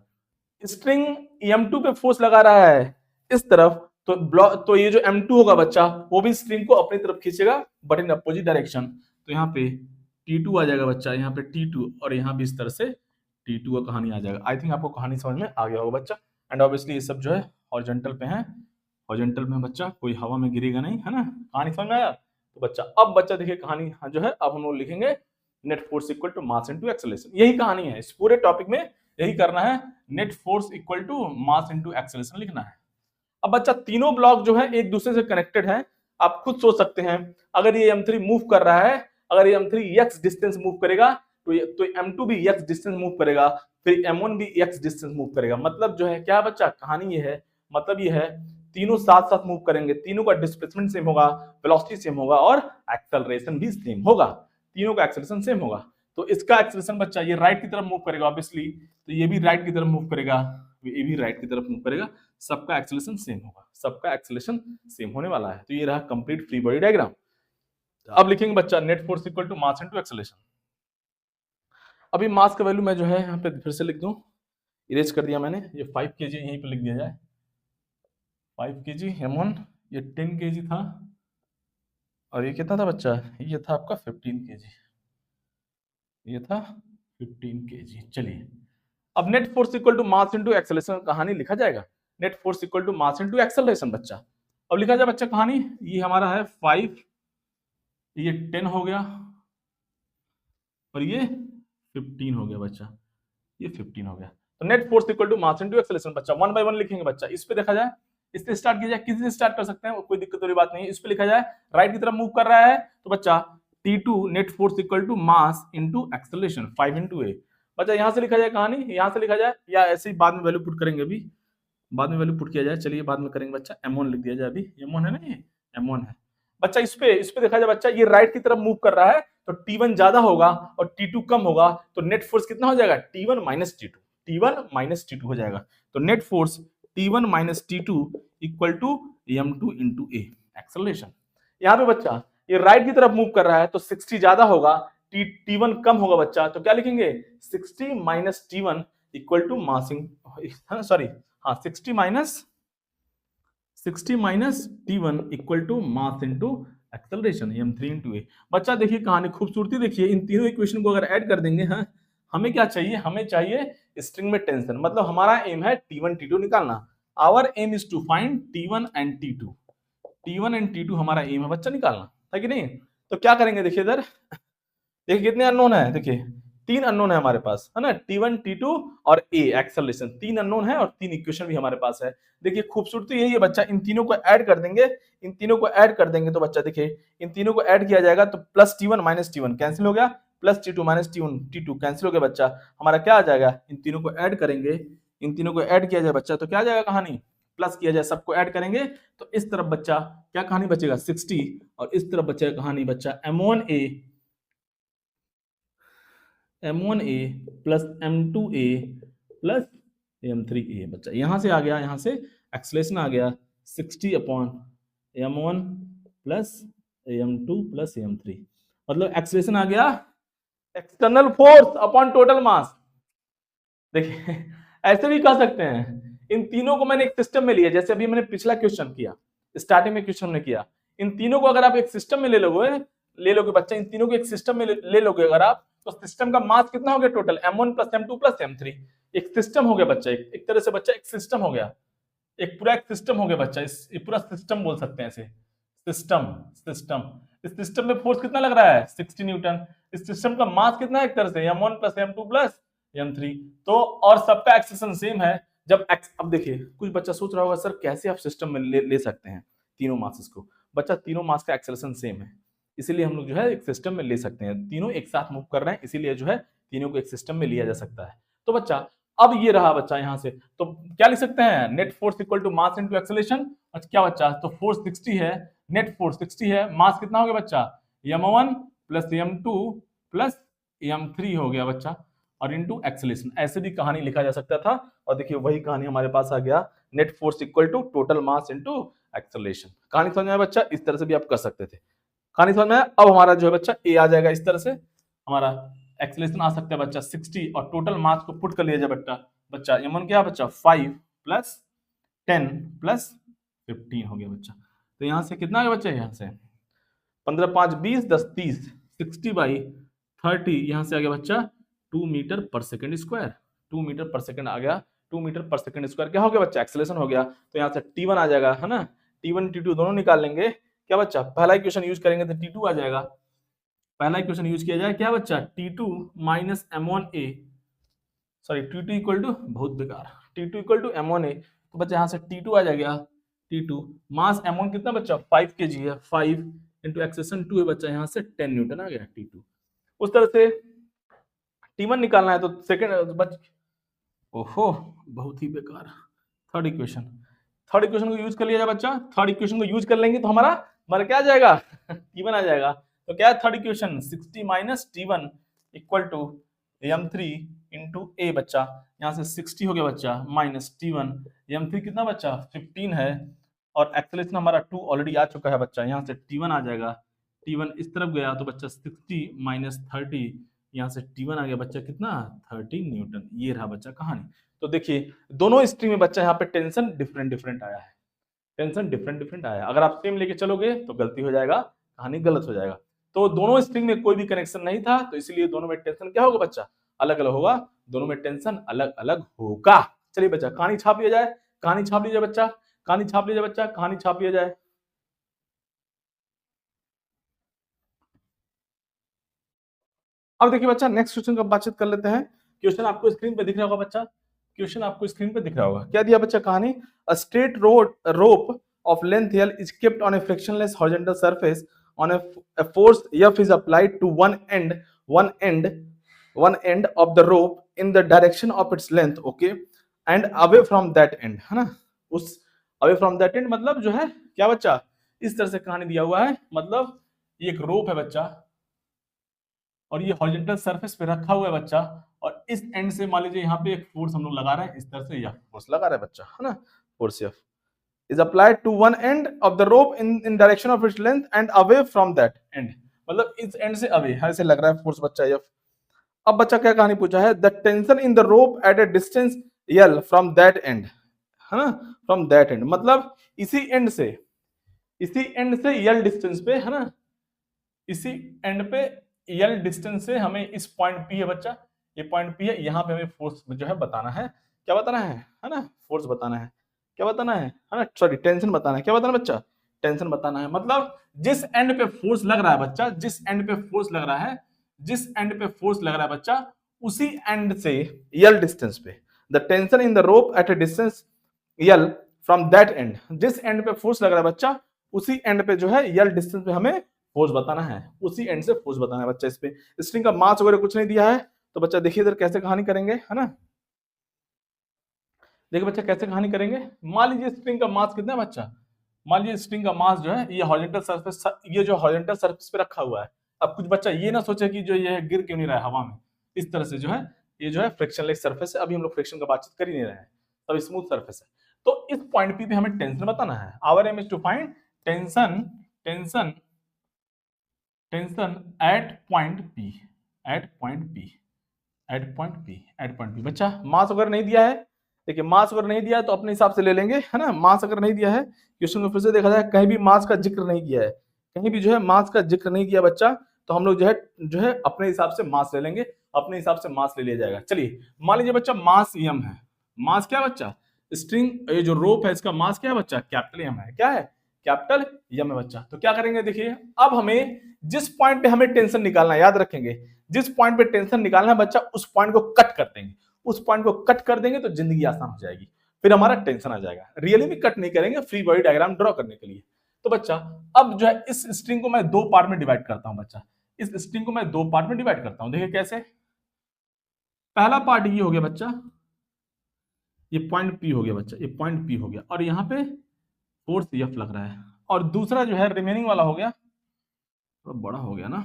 स्ट्रिंग M2 पे फोर्स लगा रहा है इस तरफ, तो ब्लॉक, तो ये जो M2 होगा बच्चा, वो भी स्ट्रिंग को अपनी तरफ खींचेगा बट इन अपोजिट डायरेक्शन। तो यहाँ पे T2 आ जाएगा बच्चा, यहाँ पे T2, और यहाँ भी इस तरह से T2 का कहानी आ जाएगा। आई थिंक आपको कहानी समझ में आ गया होगा बच्चा। एंड ऑब्वियसली ये सब जो है हॉरिजॉन्टल पे है, हॉरिजॉन्टल में बच्चा कोई हवा में गिरेगा नहीं, है ना। कहानी समझ में आया? तो बच्चा, अब बच्चा देखिए कहानी जो है, अब हम लोग लिखेंगे net force equal to mass into acceleration. यही कहानी है इस पूरे टॉपिक में, यही करना है, net force equal to mass into acceleration लिखना है। अब बच्चा तीनों ब्लॉक जो है एक दूसरे से कनेक्टेड है। आप खुद सोच सकते हैं, अगर ये M3 मूव कर रहा है, अगर ये M3 x डिस्टेंस मूव करेगा, तो M2 भी x डिस्टेंस मूव करेगा, फिर M1 भी x डिस्टेंस मूव करेगा। मतलब जो है क्या बच्चा, कहानी ये है, मतलब ये है, तीनों साथ साथ मूव करेंगे, तीनों का डिस्प्लेसमेंट सेम होगा, वेलोसिटी सेम होगा, और एक्सेलरेशन भी सेम होगा, तीनों का एक्सेलरेशन सेम होगा। तो इसका एक्सेलरेशन बच्चा ये राइट की तरफ मूव करेगा ऑब्वियसली, तो ये भी राइट की तरफ मूव करेगा, ये भी राइट की तरफ मूव करेगा, सबका एक्सेलरेशन सेम होगा, सबका एक्सेलरेशन सेम होने वाला है। तो ये रहा कंप्लीट फ्री बॉडी डायग्राम। अब लिखेंगे बच्चा net force equal to mass into acceleration. अभी मास का वैल्यू मैं जो है यहाँ पे फिर से लिख दूं, इरेज कर दिया मैंने, ये 5 kg यहीं पे लिख दिया जाए, 5 kg M1, ये 10 kg था, और ये कितना था बच्चा, ये था आपका 15 kg, ये था 15 kg। चलिए, अब net force equal to mass into acceleration कहानी लिखा जाएगा, net force equal to mass into acceleration बच्चा। अब लिखा जाए बच्चा कहानी, ये हमारा है 5, ये 10 हो गया, और ये 15 हो गया बच्चा, ये 15 हो गया। तो net force equal to mass into acceleration बच्चा, 1 बाय 1 लिखेंगे बच्चा। इस पे देखा जाए, इससे स्टार्ट किया जाए, किसी से स्टार्ट कर सकते हैं, कोई दिक्कत वाली बात नहीं है। इस पे लिखा जाए, राइट की तरफ मूव कर रहा है, तो बच्चा T2 net force equal to mass into acceleration 5 into a। बच्चा यहां से लिखा जाए कहानी, यहां से लिखा जाए, या ऐसे ही बाद में वैल्यू पुट करेंगे, अभी बाद में वैल्यू पुट किया जाए, चलिए बाद में करेंगे बच्चा। M1 लिख दिया जाए, अभी M1 है ना, ये M1 है बच्चा। इस पे देखा जाए बच्चा, ये राइट की तरफ मूव कर रहा है, तो T1 ज्यादा होगा और T2 कम होगा, तो नेट फोर्स कितना हो जाएगा, T1 minus T2, T1 minus T2 हो जाएगा। तो net force T1 minus T2 equal to M2 into a acceleration. यहाँ पे बच्चा ये राइट की तरफ मूव कर रहा है, तो 60 ज्यादा होगा, T1 कम होगा बच्चा, तो क्या लिखेंगे, 60 minus T1 equal to massing, sorry हाँ 60 minus T1 equal to mass into acceleration M3 into a। बच्चा देखिए कहानी खूबसूरती देखिए, इन तीनों इक्वेशन को अगर ऐड कर देंगे, हाँ हमें क्या चाहिए, हमें चाहिए स्ट्रिंग में टेंशन, मतलब हमारा एम है T1 T2 निकालना। Our aim is to find T1 and T2, T1 and T2 हमारा एम है बच्चा निकालना, है कि नहीं। तो क्या करेंगे, देखिए इधर देखिए कितने अननोन है, देखिए 3 अननोन है हमारे पास, है ना, T1 T2 और A एक्सेलरेशन, 3 अननोन है और 3 इक्वेशन भी हमारे पास है। देखिए खूबसूरती यही है बच्चा, इन तीनों को ऐड कर देंगे, इन तीनों को ऐड कर देंगे, तो बच्चा देखिए इन तीनों को ऐड किया जाएगा, तो plus T1 minus T1 cancel हो गया, plus T2 minus T2 cancel हो गया बच्चा। हमारा क्या आ जाएगा, इन तीनों को ऐड करेंगे, इन तीनों को ऐड किया जाए बच्चा, तो क्या आ जाएगा कहानी, प्लस किया जाए, सबको ऐड करेंगे, तो इस तरफ बच्चा क्या कहानी बचेगा 60, और इस तरफ बचेगा कहानी बच्चा M1A plus M2A plus M3A बच्चा। यहां से आ गया, यहां से एक्सेलरेशन आ गया 60 upon M1 plus M2 plus M3, मतलब एक्सेलरेशन आ गया external force upon total mass. देखिए ऐसे भी कह सकते हैं, इन तीनों को मैंने एक सिस्टम में लिया, जैसे अभी मैंने पिछला क्वेश्चन किया, स्टार्टिंग में क्वेश्चन ने किया, इन तीनों को अगर आप एक सिस्टम में ले लोगे बच्चा, इन तीनों को एक सिस्टम में ले लोगे अगर आप, तो सिस्टम का मास कितना हो गया total, M1 plus M2 plus M3, एक सिस्टम हो गया बच्चा, एक तरह से बच्चा एक सिस्टम हो गया, एक पूरा एक सिस्टम हो गया बच्चा, इस पूरा सिस्टम बोल सकते हैं इसे, सिस्टम। इस सिस्टम में फोर्स कितना लग रहा है 60 न्यूटन, इस सिस्टम का मास कितना है एक तरह से M1 plus M2 plus M3, तो और सबका एक्सेलरेशन सेम है। जब अब देखिए कुछ बच्चा सोच रहा होगा सर कैसे आप सिस्टम में ले सकते हैं तीनों मासेस को, बच्चा तीनों मास का एक्सेलरेशन सेम है, इसीलिए हम लोग जो है एक सिस्टम में ले सकते हैं, तीनों एक साथ मूव कर रहे हैं, इसीलिए जो है तीनों को एक सिस्टम में लिया जा सकता है। तो बच्चा अब ये रहा बच्चा यहां से, तो क्या लिख सकते हैं, net force equal to mass into acceleration. अच्छा क्या बच्चा, तो फोर्स 60 है, नेट फोर्स 60 है, मास कितना हो गया बच्चा, m1 plus m2 plus m3 हो गया बच्चा, और इनटू एक्सेलरेशन। ऐसे भी कहानी लिखा जा सकता था, और देखिए वही कहानी हमारे पास आ गया, net force equal to total mass into acceleration. कहानी समझ में आया बच्चा, इस तरह से भी आप कर सकते थे। कहानी समझ में आया। अब हमारा जो है बच्चा ए आ जाएगा, इस तरह से हमारा एक्सेलरेशन आ सकता है बच्चा 60, और टोटल मास को पुट कर लिया जाए बच्चा m1 क्या बच्चा 5 प्लस 10 प्लस 15 हो गया बच्चा। तो यहां से कितना आ गया बच्चा, यहां से 15 5 20 10 30 60 बाई 30, यहां से आ गया बच्चा 2 मीटर पर सेकंड स्क्वायर। 2 मीटर पर सेकंड आ गया, 2 मीटर पर सेकंड स्क्वायर क्या हो गया बच्चा, एक्सेलरेशन हो गया। तो यहां से T1 आ जाएगा, है ना, T1 T2 दोनों निकाल लेंगे। क्या बच्चा, पहला इक्वेशन यूज करेंगे तो T2 आ जाएगा, पहला इक्वेशन यूज किया जाए क्या बच्चा, T2 minus M1A, sorry T2 equal to, बहुत बेकार, T2 इक्वल टू M1A। तो बच्चा यहाँ से T2 आ जाएगा, T2 मास M1 कितना बच्चा 5 kg है, 5 इंटू एक्सेलरेशन 2 है बच्चा, यहाँ से 10 न्यूटन आ गया T2। उस तरह से T1 निकालना है तो सेकंड बच, ओहो बहुत ही बेकार, थर्ड इक्वेशन, थर्ड इक्वेशन को यूज कर लिया जाए बच्चा, थर्ड इक्वेशन को यूज कर लेंगे तो हमारा क्या आ जाएगा T1 आ जाएगा। तो क्या है third equation, 60 minus T1 equal to m3 into a बच्चा, यहाँ से 60 हो गया बच्चा माइनस T1, m3 कितना बच्चा 15 है, और एक्सेलरेशन हमारा 2 ऑलरेडी आ चुका है बच्चा, यहाँ से T1 आ जाएगा, T1 इस तरफ गया तो बच्चा 60 माइनस 30, यहाँ से T1 आ गया बच्चा कितना 13 न्यूटन। ये रहा बच्चा कहानी। तो देखिए दोनों स्ट्रिंग में बच्चा यहाँ पे टेंशन डिफरेंट डिफरेंट आया है, टेंशन डिफरेंट डिफरेंट आया है। अगर आप सेम लेके चलोगे तो गलती हो जाएगा, कहानी गलत हो जाएगा। तो दोनों स्ट्रिंग में कोई भी कनेक्शन नहीं था, तो इसलिए दोनों में टेंशन क्या होगा बच्चा, अलग अलग होगा, दोनों में टेंशन अलग अलग होगा। चलिए बच्चा कहानी छाप लिया जाए, कहानी छाप लीजिए बच्चा, कहानी छाप लीजिए बच्चा, कहानी छाप लिया जाए। अब देखिए बच्चा नेक्स्ट क्वेश्चन का बातचीत कर लेते हैं। क्वेश्चन आपको स्क्रीन पे दिख रहा होगा बच्चा, क्वेश्चन आपको स्क्रीन पे दिख रहा होगा, क्या दिया बच्चा कहानी, a straight rope of length L is kept on a frictionless horizontal surface on a force F is applied to one end of the rope in the direction of its length, okay, and away from that end, है ना, उस away from that end मतलब जो है क्या बच्चा, इस तरह से कहानी दिया हुआ है, मतलब ये एक रोप है बच्चा, और ये हॉरिजॉन्टल सरफेस पे रखा हुआ है बच्चा, और इस एंड से मान लीजिए यहाँ पे एक फोर्स हम लोग लगा रहे हैं, इस तरह से यह फोर्स लगा रहे हैं बच्चा, है ना, force F is applied to one end of the rope in direction of its length and away from that end, मतलब इस एंड से अवे ऐसे लग रहा है फोर्स बच्चा F। अब बच्चा क्या कहानी पूछा है, the tension in the rope at a distance L from that end, है ना, from that end मतलब इसी एंड से L डिस्टेंस पे, है ना, इसी एंड पे L डिस्टेंस से हमें इस पॉइंट P है बच्चा, ये पॉइंट P है, यहाँ पे हमें फोर्स जो है बताना है, क्या बताना है ना, फोर्स बताना है, क्या बताना है ना, सॉरी टेंशन बताना है, क्या बताना है बच्चा, टेंशन बताना है। मतलब जिस एंड पे फोर्स लग रहा है बच्चा, जिस एंड पे फोर्स लग रहा है, जिस एंड पे फोर्स लग रहा है बच्चा, उसी एंड से L डिस्टेंस पे, the tension in the rope eight A distance L from that and, जिस एंड पे फोर्स लग रहा है बच्चा, उसी एंड पे जो है L डिस्टेंस पे हमें फोर्स बताना है, उसी एंड से फोर्स बताना है बच्चा। इस पे स्ट्रिंग का मास वगैरह कुछ नहीं दिया है, तो बच्चा देखिए इधर कैसे कहानी करेंगे, है ना, देखिए बच्चा कैसे कहानी करेंगे। मान लीजिए स्ट्रिंग का मास कितना है बच्चा, मान लीजिए स्ट्रिंग का मास जो है ये हॉरिजॉन्टल सरफेस, ये जो हॉरिजॉन्टल सरफेस पे रखा हुआ है। अब कुछ बच्चा ये ना सोचे कि जो ये गिर क्यों नहीं रहा है हवा में, इस तरह से जो है ये जो है फ्रिक्शनलेस सरफेस है, अभी हम लोग फ्रिक्शन का बातचीत कर ही नहीं रहे हैं, तब स्मूथ सरफेस है। तो इस पॉइंट पे हमें टेंशन बताना है, our aim is to find tension tension tension at point P, at point P, at point P, at point P। बच्चा मास अगर नहीं दिया है, देखिए मास अगर नहीं दिया है तो अपने हिसाब से ले लेंगे, है ना, मास अगर नहीं दिया है, क्वेश्चन को फिर से देखा जाए, कहीं भी मास का जिक्र नहीं किया है, कहीं भी जो है मास का जिक्र नहीं किया बच्चा, तो हम लोग जो है अपने हिसाब से मास ले लेंगे, अपने हिसाब से मास ले लिया जाएगा। चलिए मान लीजिए बच्चा मास m है, मास क्या बच्चा, स्ट्रिंग ये जो रोप है इसका मास क्या है बच्चा, कैपिटल M है, क्या है, कैपिटल M है बच्चा। तो क्या करेंगे देखिए, अब हमें जिस पॉइंट पे हमें टेंशन निकालना है, याद रखेंगे जिस पॉइंट पे टेंशन निकालना है बच्चा, उस पॉइंट को कट कर देंगे, उस पॉइंट को कट कर देंगे तो जिंदगी आसान हो जाएगी, फिर हमारा टेंशन आ जाएगा। रियली में कट नहीं करेंगे, फ्री बॉडी डायग्राम ड्रॉ करने के लिए। तो बच्चा अब जो है इस स्ट्रिंग को मैं दो पार्ट में डिवाइड करता हूं बच्चा, इस स्ट्रिंग को मैं दो पार्ट में डिवाइड करता हूं, देखिए कैसे, पहला पार्ट ये हो गया बच्चा, ये पॉइंट पी हो गया बच्चा, ये पॉइंट पी हो गया, और यहाँ पे फोर्स एफ लग रहा है, और दूसरा जो है रिमेनिंग वाला हो गया, थोड़ा बड़ा हो गया ना,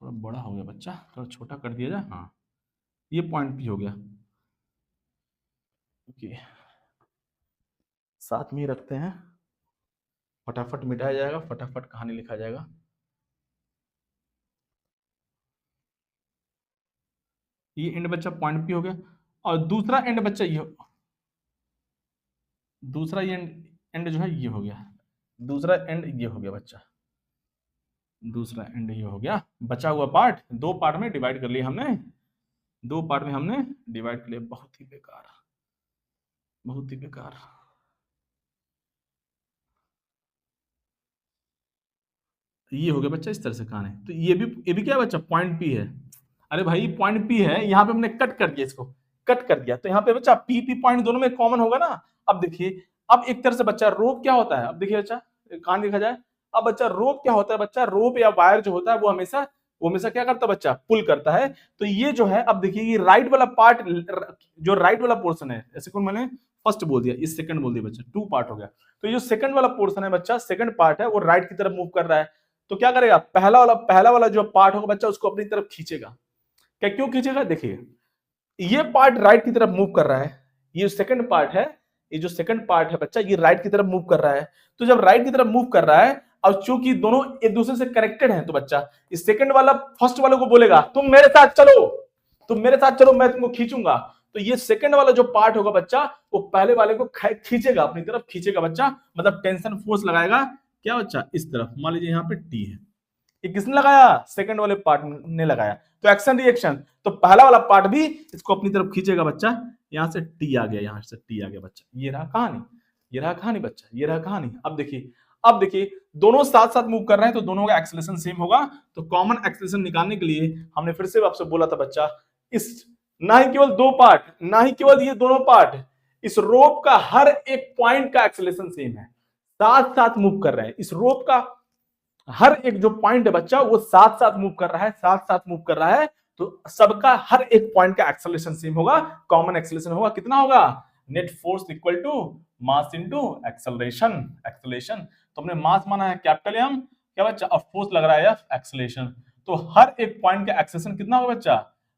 थोड़ा बड़ा हो गया बच्चा, थोड़ा छोटा कर दिया जाए, हाँ ये पॉइंट पी हो गया। ओके, साथ में ही रखते हैं, फटाफट मिटाया जाएगा, फटाफट कहानी लिखा जाएगा। ये एंड बच्चा पॉइंट पी हो गया, और दूसरा एंड बच्चा ये, दूसरा ये एंड जो है ये हो गया, दूसरा एंड ये हो गया बच्चा, दूसरा एंड ये हो गया। बचा हुआ पार्ट दो पार्ट में डिवाइड कर लिया हमने, दो पार्ट में हमने डिवाइड कर लिया। बहुत ही बेकार, बहुत ही बेकार। ये हो गया बच्चा इस तरह से कहानी। तो ये भी क्या है बच्चा, पॉइंट पी है। अरे भाई पॉइंट पी है, यहाँ पे हमने कट कर दिया, इसको कट कर दिया, तो यहाँ पे बच्चा पी पी पॉइंट दोनों में कॉमन होगा ना। अब देखिए, अब एक तरह से बच्चा रोप क्या होता है, अब देखिए बच्चा कहानी देखा जाए, अब बच्चा रोप क्या होता है, बच्चा रोप या वायर जो होता है वो हमेशा क्या करता है बच्चा, पुल करता है। तो ये जो है, अब देखिए ये राइट वाला पार्ट, जो राइट वाला पोर्शन है, ऐसे कौन मैंने फर्स्ट बोल दिया, इस सेकंड बोल दिया बच्चा, टू पार्ट हो गया। तो ये जो सेकंड वाला पोर्शन है बच्चा, सेकंड पार्ट है, वो राइट की तरफ मूव कर रहा है। तो क्या करेगा, पहला वाला जो पार्ट होगा बच्चा, उसको अपनी तरफ खींचेगा। क्या क्यों खींचेगा, देखिए ये पार्ट राइट की तरफ मूव कर रहा है, ये सेकंड पार्ट है, ये जो सेकंड पार्ट है बच्चा, ये राइट की तरफ मूव कर रहा है। तो जब राइट की तरफ मूव कर रहा है, और चूंकि दोनों एक दूसरे से कनेक्टेड हैं, तो बच्चा इस सेकंड वाला फर्स्ट वाले को बोलेगा तुम मेरे साथ चलो, तुम मेरे साथ चलो, मैं तुमको खींचूंगा। तो ये सेकंड वाला जो पार्ट होगा बच्चा, वो पहले वाले को खींचेगा, अपनी तरफ खींचेगा बच्चा, मतलब टेंशन फोर्स लगाएगा क्या बच्चा, इस तरफ। मान लीजिए यहाँ पे टी है, ये किसने लगाया, सेकंड वाले पार्ट ने लगाया। तो एक्शन रिएक्शन, तो पहला वाला पार्ट भी इसको अपनी तरफ खींचेगा बच्चा। यहां से टी आ गया, यहां से टी आ गया बच्चा। ये रहा कहानी, ये रहा कहानी बच्चा, ये रहा कहानी। अब देखिए दोनों साथ साथ मूव कर रहे हैं, तो दोनों का एक्सेलरेशन सेम होगा। तो कॉमन एक्सेलरेशन निकालने के लिए हमने फिर से आपसे बोला था बच्चा, इस ना ही केवल दो पार्ट, ना ही केवल ये दोनों पार्ट, इस रोप का हर एक पॉइंट का एक्सेलरेशन सेम है, साथ साथ मूव कर रहे हैं। इस रोप का हर एक जो पॉइंट है बच्चा, वो साथ साथ मूव कर रहा है, साथ साथ मूव कर रहा है। तो सबका हर एक पॉइंट का एक्सेलरेशन सेम होगा, कॉमन एक्सेलरेशन होगा, कितना होगा, net force equal to mass into acceleration. Acceleration तो हमने मास माना है कैपिटल एम, क्या बच्चा, और फोर्स लग रहा है एफ, एक्सेलरेशन। तो हर एक पॉइंट का एक्सेलरेशन कितना होगा बच्चा,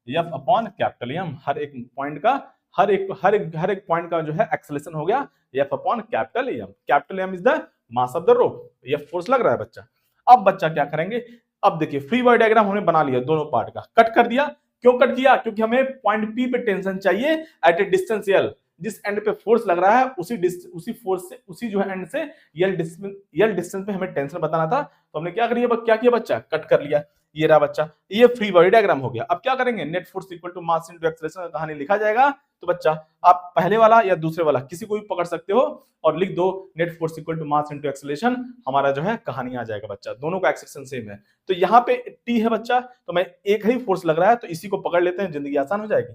एफ अपॉन कैपिटल एम। हर एक पॉइंट का हर एक पॉइंट का जो है एक्सेलरेशन हो गया F upon capital M. Capital M is the mass of the rope, F force लग रहा है बच्चा। अब बच्चा क्या करेंगे, अब देखिए फ्री बॉडी डायग्राम हमने बना लिया, दोनों पार्ट का कट कर दिया। क्यों कट किया, क्योंकि हमें पॉइंट पी पे टेंशन चाहिए एट ए डिस्टेंस एल। जिस एंड पे फोर्स लग रहा है उसी फोर्स से, उसी जो है एंड से यल डिस्टेंस पे हमें टेंशन बताना था। तो हमने क्या किया बच्चा, कट कर लिया। ये रहा बच्चा, ये फ्री बॉडी डायग्राम हो गया। अब क्या करेंगे, net force equal to mass into acceleration कहानी लिखा जाएगा। तो बच्चा आप पहले वाला या दूसरे वाला किसी को भी पकड़ सकते हो और लिख दो net force equal to mass into acceleration, हमारा जो है कहानी आ जाएगा बच्चा। दोनों का एक्सेलरेशन सेम है। तो यहाँ पे टी है बच्चा, तो मैं एक ही फोर्स लग रहा है, तो इसी को पकड़ लेते हैं, जिंदगी आसान हो जाएगी।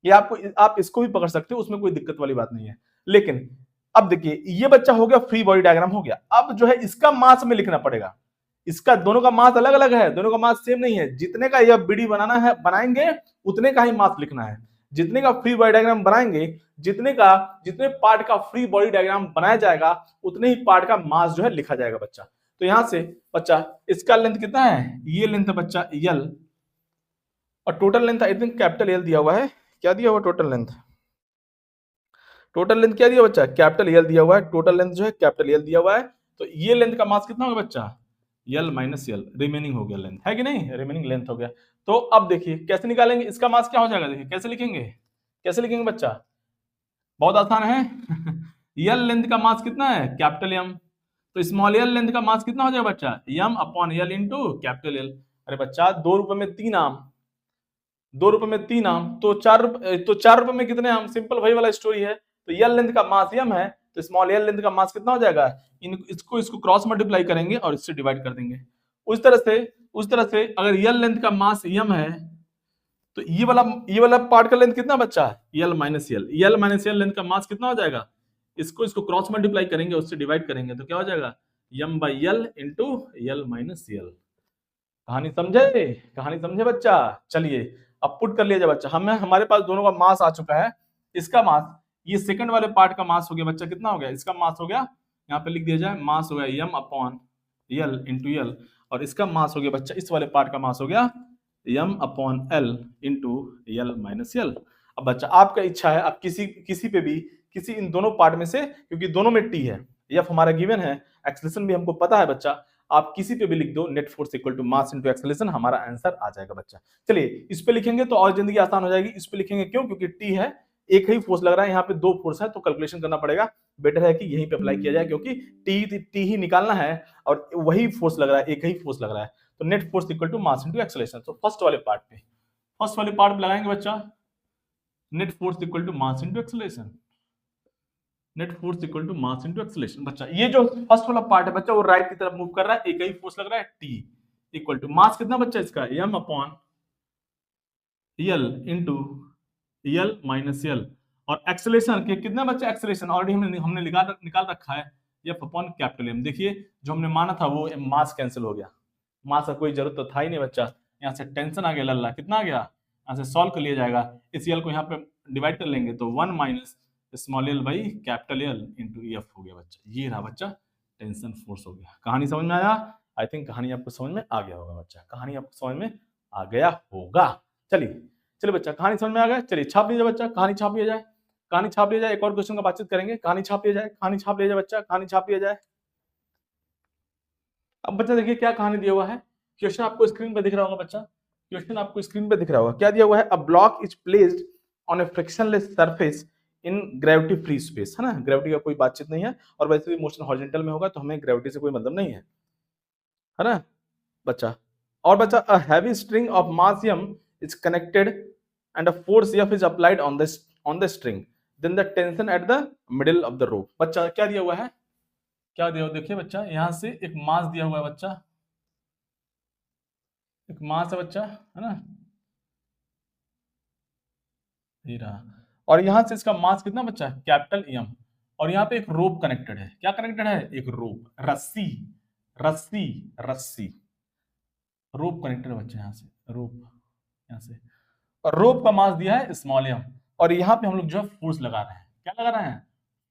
ये आप इसको भी पकड़ सकते हो, उसमें कोई दिक्कत वाली बात नहीं है। लेकिन अब देखिए ये बच्चा हो गया, फ्री बॉडी डायग्राम हो गया। अब जो है इसका मास में लिखना पड़ेगा, इसका दोनों का मास अलग अलग है, दोनों का मास सेम नहीं है। जितने का यह बीडी बनाएंगे उतने का ही मास लिखना है। जितने का फ्री बॉडी डायग्राम बनाएंगे, जितने पार्ट का फ्री बॉडी डायग्राम बनाया जाएगा, उतने ही पार्ट का मास जो है लिखा जाएगा बच्चा। तो यहां से बच्चा इसका लेंथ कितना है, ये लेंथ है बच्चा यल, और total length I think capital L दिया हुआ है। क्या दिया हुआ टोटल लेंथ, टोटल लेंथ क्या दिया बच्चा, कैपिटल एल दिया हुआ है। टोटल लेंथ जो है कैपिटल एल दिया हुआ है। तो ये लेंथ का मास कितना होगा बच्चा, यल माइनस यल, रिमेनिंग हो गया लेंथ, है कि नहीं, रिमेनिंग लेंथ हो गया। तो अब देखिए कैसे निकालेंगे, इसका मास क्या हो जाएगा, देखिए कैसे लिखेंगे बच्चा, बहुत आसान है। यल लेंथ का मास कितना है, कैपिटल एम, तो स्मॉल यल लेंथ का मास कितना हो जाएगा बच्चा, M upon l into capital L. अरे बच्चा 2 रुपए में 3 आम, 2 रुपए में 3 आम, तो 4 रुपए में कितने आम, सिंपल वही वाला स्टोरी है। तो यल लेंथ का मास एम है, तो स्मॉल यल लेंथ का मास कितना हो जाएगा, इसको क्रॉस मल्टीप्लाई करेंगे और इससे डिवाइड कर देंगे। उस तरह से अगर यल लेंथ का मास एम है, तो ये वाला पार्ट का लेंथ कितना बच्चा, यल माइनस यल लेंथ का मास कितना हो जाएगा, इसको क्रॉस मल्टीप्लाई करेंगे, उससे डिवाइड करेंगे, तो क्या हो जाएगा, M by L into L minus L. कहानी समझे? कहानी समझे बच्चा? चलिए अब पुट कर लिया जाए बच्चा, हमें हमारे पास दोनों का मास आ चुका है। इसका मास, ये सेकंड वाले पार्ट का मास हो गया बच्चा, कितना हो गया? इसका मास हो गया, यहाँ पे लिख दिया जाए, मास हो गया m upon L into L, और इसका मास हो गया बच्चा, इस वाले पार्ट का मास हो गया m upon L into L minus L. अब बच्चा आपका इच्छा है, आप किसी किसी पे भी, किसी इन दोनों पार्ट में से, क्योंकि दोनों में टी है, एफ हमारा गिवन है, एक्सेलरेशन भी हमको पता है बच्चा, आप किसी पे भी लिख दो, net force equal to mass into acceleration, हमारा आंसर आ जाएगा बच्चा। चलिए इस पे लिखेंगे तो और जिंदगी आसान हो जाएगी। इस पे लिखेंगे क्यों? क्योंकि टी है, एक ही फोर्स लग रहा है, यहाँ पे दो फोर्स है, तो कैलकुलेशन करना पड़ेगा। बेटर है कि यहीं पे अप्लाई किया जाए, क्योंकि टी ही निकालना है और वही फोर्स लग रहा है, एक ही फोर्स लग रहा है। तो net force equal to mass into acceleration. तो फर्स्ट वाले पार्ट पे लगाएंगे बच्चा, net force equal to mass into acceleration, net force equal to mass into acceleration. बच्चा ये जो फर्स्ट वाला पार्ट है बच्चा, वो राइट की तरफ मूव कर रहा है, एक ही फोर्स लग रहा है टी, इक्वल टू मास कितना बच्चा इसका, m upon L into L minus L, और एक्सेलरेशन के कितना बच्चा, एक्सेलरेशन ऑलरेडी हमने निकाल रखा है, एफ अपॉन कैपिटल एम। देखिए जो हमने माना था वो मास कैंसिल हो गया, मास का कोई जरूरत तो था ही नहीं बच्चा, यहाँ से टेंशन आ गया लल्ला, कितना आ गया, यहाँ से सॉल्व कर लिया जाएगा, इस एल को यहाँ पे डिवाइड कर लेंगे तो 1 minus small L by capital L into F हो गया बच्चा। ये रहा बच्चा टेंशन फोर्स हो गया। कहानी समझ में आया? आई थिंक कहानी आपको समझ में आ गया होगा बच्चा, कहानी आपको समझ में आ गया होगा। चलिए बच्चा कहानी समझ में आ गया, चलिए छाप लीजिए बच्चा, कहानी छाप लिया जाए, कहानी छाप लिया जाए, एक और क्वेश्चन का बातचीत करेंगे, कहानी छाप लिया जाए, कहानी छाप लिया जाए बच्चा, कहानी छाप लिया जाए। अब बच्चा देखिए क्या कहानी दिया हुआ है, क्वेश्चन आपको स्क्रीन पे दिख रहा होगा बच्चा, क्वेश्चन आपको स्क्रीन पे दिख रहा होगा, क्या दिया हुआ है, a block is placed on A frictionless surface in gravity free space, है ना, ग्रेविटी का कोई बातचीत नहीं है, और वैसे भी मोशन हॉरिजॉन्टल में होगा तो हमें ग्रेविटी से कोई मतलब नहीं है ना बच्चा। और बच्चा a heavy string of mass m is connected and a force F is applied on the string, then the tension at the middle of the rope। बच्चा क्या दिया हुआ है, क्या दिया हुआ, देखिए बच्चा यहां से एक मास दिया हुआ है बच्चा, एक मास है बच्चा, है ना, ये रहा, और यहां से इसका मास कितना बच्चा, कैपिटल M, और यहाँ पे एक रोप कनेक्टेड है, क्या कनेक्टेड है, एक रोप, रस्सी रस्सी रस्सी, रोप कनेक्टेड है बच्चा, यहाँ से रोप, यहाँ से, और रोप का मास दिया है स्मॉल m, और यहाँ पे हम लोग जो है फोर्स लगा रहे हैं, क्या लगा रहे हैं,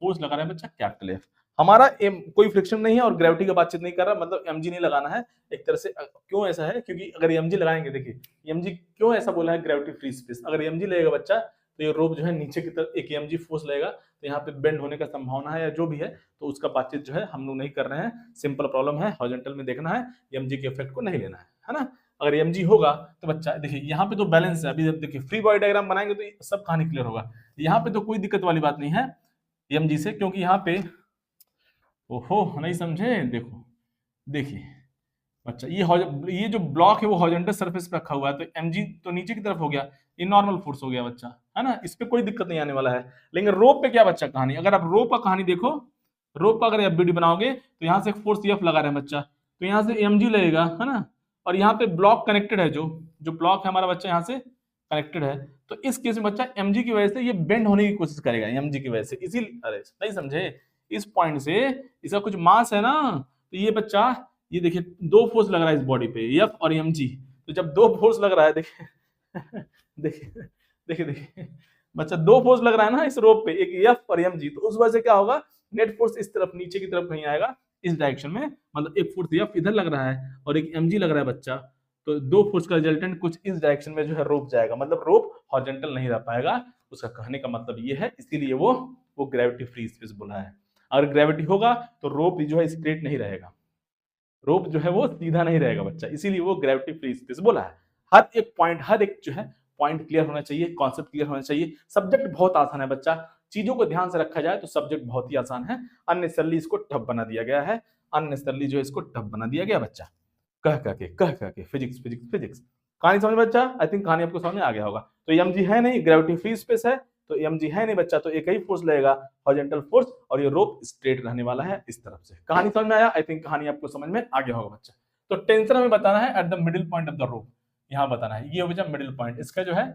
फोर्स लगा रहे हैं बच्चा कैपिटल F। हमारा m कोई फ्रिक्शन नहीं है और ग्रेविटी का बातचीत नहीं कर रहा, मतलब mg नहीं लगाना है एक तरह से। क्यों ऐसा है, क्योंकि अगर mg लगाएंगे, देखिए mg क्यों ऐसा बोला है, ग्रेविटी फ्री स्पेस, अगर mg लगेगा बच्चा तो ये रोप जो है नीचे की तरफ एक mg फोर्स लगेगा, तो यहाँ पे बेंड होने का संभावना है या जो भी है, तो उसका बातचीत जो है हम लोग नहीं कर रहे हैं, सिंपल प्रॉब्लम है, हॉरिजॉन्टल में देखना है, mg के इफेक्ट को नहीं लेना है ना। अगर mg होगा तो बच्चा देखिए यहाँ पे तो बैलेंस है, अभी जब देखिए फ्री बॉडी डायग्राम बनाएंगे तो सब कहानी क्लियर होगा, यहाँ पे तो कोई दिक्कत वाली बात नहीं है mg से, क्योंकि यहाँ पे, ओहो नहीं समझे, देखो देखिए बच्चा ये जो ब्लॉक है वो हॉरिजॉन्टल सरफेस पे रखा हुआ है, तो mg तो नीचे की तरफ हो गया, ये नॉर्मल फोर्स हो गया बच्चा, है ना, इस पे कोई दिक्कत नहीं आने वाला है। लेकिन रोप पे क्या बच्चा कहानी, अगर आप रोप का कहानी देखो, रोप का अगर एफबीडी बनाओगे तो यहाँ से एक फोर्स एफ लगा रहे हैं बच्चा, तो यहाँ से mg लगेगा, है ना, और यहाँ पे ब्लॉक कनेक्टेड है, जो जो ब्लॉक है हमारा बच्चा यहाँ से कनेक्टेड है, तो इस केस में बच्चा mg की वजह से ये बेंड होने की कोशिश करेगा, mg की वजह से, इसीलिए, अरे नहीं समझे, इस पॉइंट से इसका कुछ मास है ना, तो ये बच्चा, ये देखिए दो फोर्स लग रहा है इस बॉडी पे, एफ और mg, तो जब दो फोर्स लग रहा है, देखिए देखिए देखिए देखिए बच्चा, दो फोर्स लग रहा है ना इस रोप पे, एक एफ और mg, तो उस वजह से क्या होगा, नेट फोर्स इस तरफ नीचे की तरफ कहीं आएगा, इस डायरेक्शन में, मतलब एक फोर्स एफ इधर लग रहा है और एक mg लग रहा है बच्चा, तो दो फोर्स का रिजल्टेंट कुछ इस डायरेक्शन में जो है रोप जाएगा, मतलब रोप हॉरिजॉन्टल नहीं रह पाएगा, उसका कहने का मतलब ये है, इसीलिए वो ग्रेविटी फ्री स्पेस बोला है। अगर ग्रेविटी होगा तो रोप जो है स्ट्रेट नहीं रहेगा, रोप जो है वो सीधा नहीं रहेगा बच्चा, इसीलिए वो ग्रेविटी फ्री स्पेस बोला है। हर एक पॉइंट, हर एक जो है पॉइंट क्लियर होना चाहिए, कॉन्सेप्ट क्लियर होना चाहिए। सब्जेक्ट बहुत आसान है बच्चा, चीजों को ध्यान से रखा जाए तो सब्जेक्ट बहुत ही आसान है, अननेसेसरली इसको टफ बना दिया गया है, अननेसेसरली जो है इसको टफ बना दिया गया बच्चा, कह के फिजिक्स फिजिक्स फिजिक्स। कहानी समझ बच्चा, आई थिंक कहानी आपको समझ में आ गया होगा। तो mg है नहीं, ग्रेविटी फ्री स्पेस है, तो mg है नहीं बच्चा, तो एक ही फोर्स लगेगा, हॉरिजॉन्टल फोर्स, और ये रोप स्ट्रेट रहने वाला है इस तरफ से। कहानी समझ में आया? आई थिंक कहानी आपको समझ में आ गया होगा बच्चा। तो टेंशन हमें बताना है at the middle point of the रोप, यहाँ बताना है, ये हो गया मिडिल पॉइंट, इसका जो है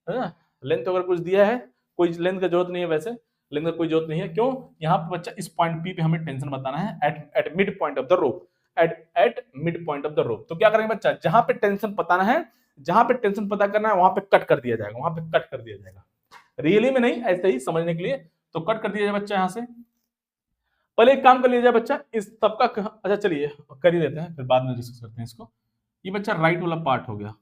ना, लेंथ अगर कुछ दिया है, कोई लेंथ का जरूरत नहीं है, वैसे लेंथ का कोई जरूरत नहीं है, क्यों, यहाँ पे बच्चा इस पॉइंट पी पे हमें टेंशन बताना है at mid point of the rope. At mid point of the रोप। तो क्या करेंगे बच्चा, जहां पे टेंशन बताना है, जहां पे टेंशन पता करना है, वहां पे कट कर दिया जाएगा, वहां पे कट कर दिया जाएगा, रियली में नहीं, ऐसे ही समझने के लिए। तो कट कर दिया जाए बच्चा यहां से। पहले एक काम कर लीजिए बच्चा, इस सबका अच्छा चलिए कर ही लेते हैं, फिर बाद में डिस्कस करते हैं इसको। ये बच्चा राइट वाला पार्ट हो गया,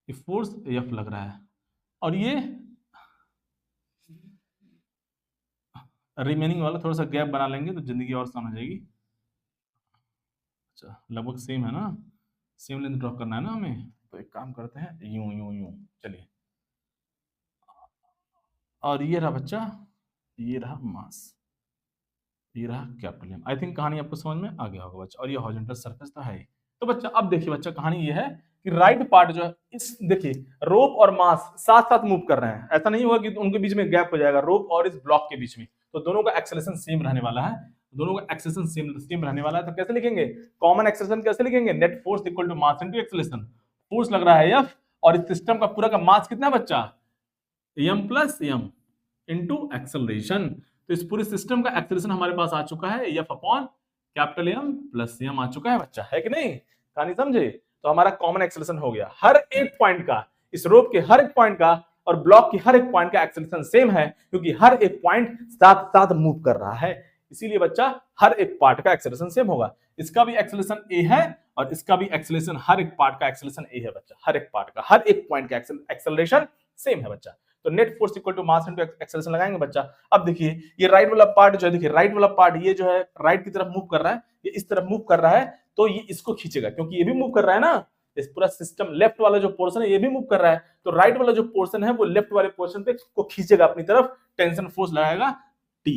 ये फोर्स एफ लग रहा है, और ये रिमेनिंग वाला थोड़ा सा गैप बना लेंगे तो जिंदगी और आसान हो जाएगी। अच्छा लगभग सेम है ना, सेम लेंथ ड्रॉ करना है ना हमें, तो एक काम करते हैं, यूं यूं यूं, चलिए। और ये रहा बच्चा, ये रहा मास, ये रहा कैपिटल एम। आई थिंक कहानी आपको समझ में आ गया होगा बच्चा, और ये हॉरिजॉन्टल सरफेस तो है ही। तो बच्चा अब देखिए बच्चा, कहानी ये है कि राइट पार्ट जो है, इस देखिए रोप और मास साथ साथ मूव कर रहे हैं, ऐसा नहीं होगा कि उनके बीच में गैप हो जाएगा, रोप और इस ब्लॉक के बीच में, तो दोनों का एक्सेलरेशन सेम रहने वाला है, दोनों का एक्सेलरेशन सेम रहने वाला है। तो कैसे लिखेंगे, कॉमन एक्सेलरेशन कैसे लिखेंगे, net force equal to mass into acceleration. Force लग रहा है एफ, और इस सिस्टम का पूरा का मास कितना है बच्चा, M plus M into acceleration. तो इस पूरे सिस्टम का एक्सेलरेशन हमारे पास आ चुका है F upon capital M plus M आ चुका है बच्चा, है कि नहीं, कहानी समझे। तो हमारा कॉमन एक्सेलरेशन हो गया, हर एक पॉइंट का, इस रोप के हर एक पॉइंट का और ब्लॉक की हर एक पॉइंट का एक्सेलरेशन सेम है, क्योंकि हर एक पॉइंट साथ साथ मूव कर रहा है, इसीलिए बच्चा हर एक पार्ट का एक्सेलरेशन सेम होगा। इसका भी एक्सेलरेशन ए है और इसका भी एक्सेलरेशन, हर एक पार्ट का एक्सेलरेशन ए है बच्चा, हर एक पार्ट का, हर एक पॉइंट का एक्सेलरेशन सेम है बच्चा। तो net force equal to mass into acceleration लगाएंगे बच्चा। अब देखिए ये राइट वाला पार्ट जो है, देखिए राइट वाला पार्ट ये जो है राइट की तरफ मूव कर रहा है, ये इस तरफ मूव कर रहा है, तो ये इसको खींचेगा, क्योंकि ये भी मूव कर रहा है ना, इस पूरा सिस्टम लेफ्ट वाला जो पोर्शन है ये भी मूव कर रहा है, तो राइट वाला जो पोर्शन है वो लेफ्ट वाले पोर्शन पे को खींचेगा अपनी तरफ, टेंशन फोर्स लगाएगा टी,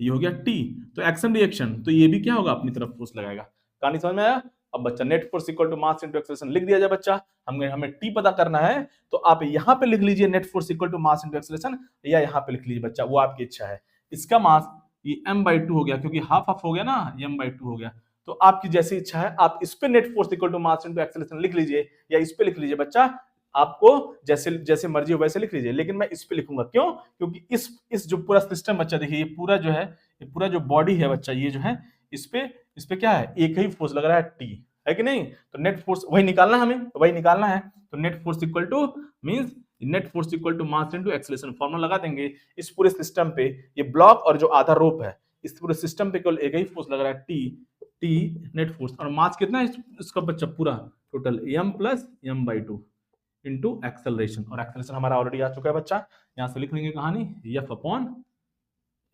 ये हो गया टी। तो एक्शन रिएक्शन, तो ये भी क्या होगा, अपनी तरफ फोर्स लगाएगा। कहानी समझ में आया। अब बच्चा net force equal to mass into acceleration लिख दिया जाए बच्चा, हमें टी पता करना है, तो आप यहां पे लिख लीजिए net force equal to mass into acceleration, या यहां पे लिख लीजिए बच्चा, वो आपकी इच्छा है। इसका मास ये m/2 हो गया, क्योंकि हाफ हाफ हो गया ना, m/2 हो गया, तो आपकी जैसी इच्छा है आप इस पे net force equal to mass into acceleration लिख लीजिए, या इस पे लिख लीजिए बच्चा, आपको जैसे जैसे मर्जी हो वैसे लिख लीजिए, लेकिन मैं इस पे लिखूंगा, क्यों, क्योंकि इस जो पूरा सिस्टम बच्चा देखिए, ये पूरा जो है, ये पूरा जो बॉडी है बच्चा, ये जो है इस पे क्या है, एक ही फोर्स लग रहा है टी, है कि नहीं। तो नेट फोर्स वही निकालना है, हमें वही निकालना है। तो net force equal to means net force equal to mass into acceleration, formula लगा देंगे। इस पूरे सिस्टम पे ये ब्लॉक और जो आधा रोप है, इस पूरे सिस्टम पे केवल एक ही फोर्स लग रहा है टी नेट फोर्स, और मास कितना है इसका बच्चा, पूरा total m plus m/2 into acceleration, और एक्सेलरेशन हमारा ऑलरेडी आ चुका है बच्चा, यहां से लिख लेंगे कहानी f upon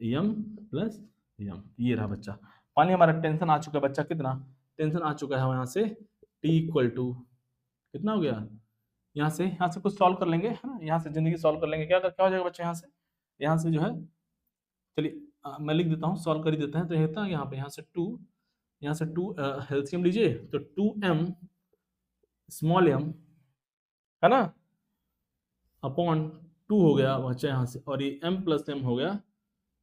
m plus m, ये रहा बच्चा। पानी हमारा टेंशन आ चुका है बच्चा, कितना टेंशन आ चुका है यहाँ से, t इक्वल टू कितना हो गया, यहाँ से कुछ सॉल्व कर लेंगे, है ना, यहाँ से जिंदगी सॉल्व कर लेंगे, क्या हो जाएगा बच्चा, यहाँ से जो है, चलिए मैं लिख देता हूँ, सॉल्व कर ही देते हैं। तो रहता है यहाँ से 2, यहाँ से 2 एलसीएम लीजिए, तो 2m स्मॉल m, है ना, अपॉन 2 हो गया बच्चा यहाँ से, और ये m प्लस m हो गया,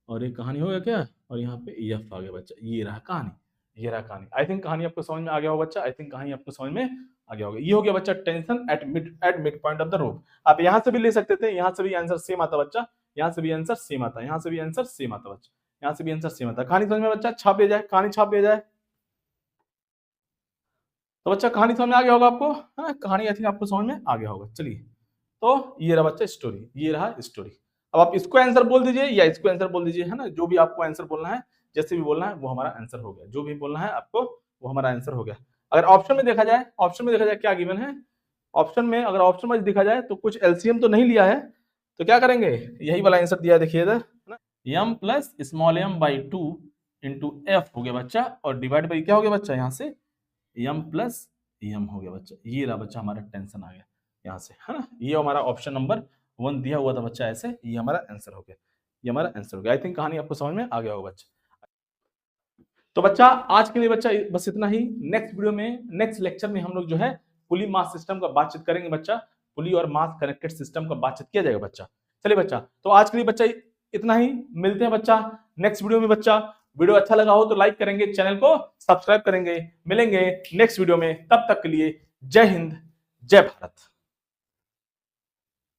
और ये कहानी हो गया क्या, और यहाँ पे एफ आ गया बच्चा, ये रहा कहानी, ये रहा कहानी। आई थिंक कहानी आपको समझ में आ गया होगा बच्चा, आई थिंक कहानी आपको समझ में आ गया होगा। ये हो गया बच्चा tension at mid point of the रोप। आप यहाँ से भी ले सकते थे, यहाँ से भी आंसर सेम आता बच्चा, यहाँ से भी आंसर सेम आता, यहाँ से भी आंसर सेम आता बच्चा, यहाँ से भी आंसर सेम आता। कहानी समझ में बच्चा, छाप दिया जाए, कहानी छाप दिया जाए। तो बच्चा कहानी समझ में आ गया होगा आपको, है ना, कहानी आई थिंक आपको समझ में आ गया होगा। चलिए, तो ये रहा बच्चा स्टोरी, ये रहा स्टोरी। अब आप इसको आंसर बोल दीजिए या इसको आंसर बोल दीजिए, है ना, जो भी आपको आंसर बोलना है, जैसे भी बोलना है वो हमारा आंसर हो गया, जो भी बोलना है आपको वो हमारा आंसर हो गया। अगर ऑप्शन में देखा जाए, क्या गिवन है, ऑप्शन में अगर ऑप्शन में देखा जाए तो कुछ एलसीएम तो नहीं लिया है, तो क्या करेंगे, यही वाला आंसर दिया है, देखिए इधर, m plus small m/2 into F हो गया बच्चा, और डिवाइड बाई क्या हो गया बच्चा, यहाँ से m प्लस m हो गया बच्चा, ये रहा बच्चा हमारा टेंशन आ गया यहाँ से, है ना, ये हमारा ऑप्शन नंबर 1 दिया हुआ था बच्चा ऐसे, ये हमारा आंसर हो गया, ये हमारा आंसर हो गया। आई थिंक कहानी आपको समझ में आ गया होगा बच्चा। तो बच्चा आज के लिए बच्चा बस इतना ही। नेक्स्ट वीडियो में, नेक्स्ट लेक्चर में हम लोग जो है पुली मास सिस्टम का बातचीत करेंगे बच्चा, पुली और मास कनेक्टेड सिस्टम का बातचीत किया जाएगा बच्चा। चलिए बच्चा, तो आज के लिए बच्चा इतना ही, मिलते हैं बच्चा नेक्स्ट वीडियो में बच्चा। वीडियो अच्छा लगा हो तो लाइक करेंगे, चैनल को सब्सक्राइब करेंगे। मिलेंगे नेक्स्ट वीडियो में, तब तक के लिए जय हिंद, जय भारत।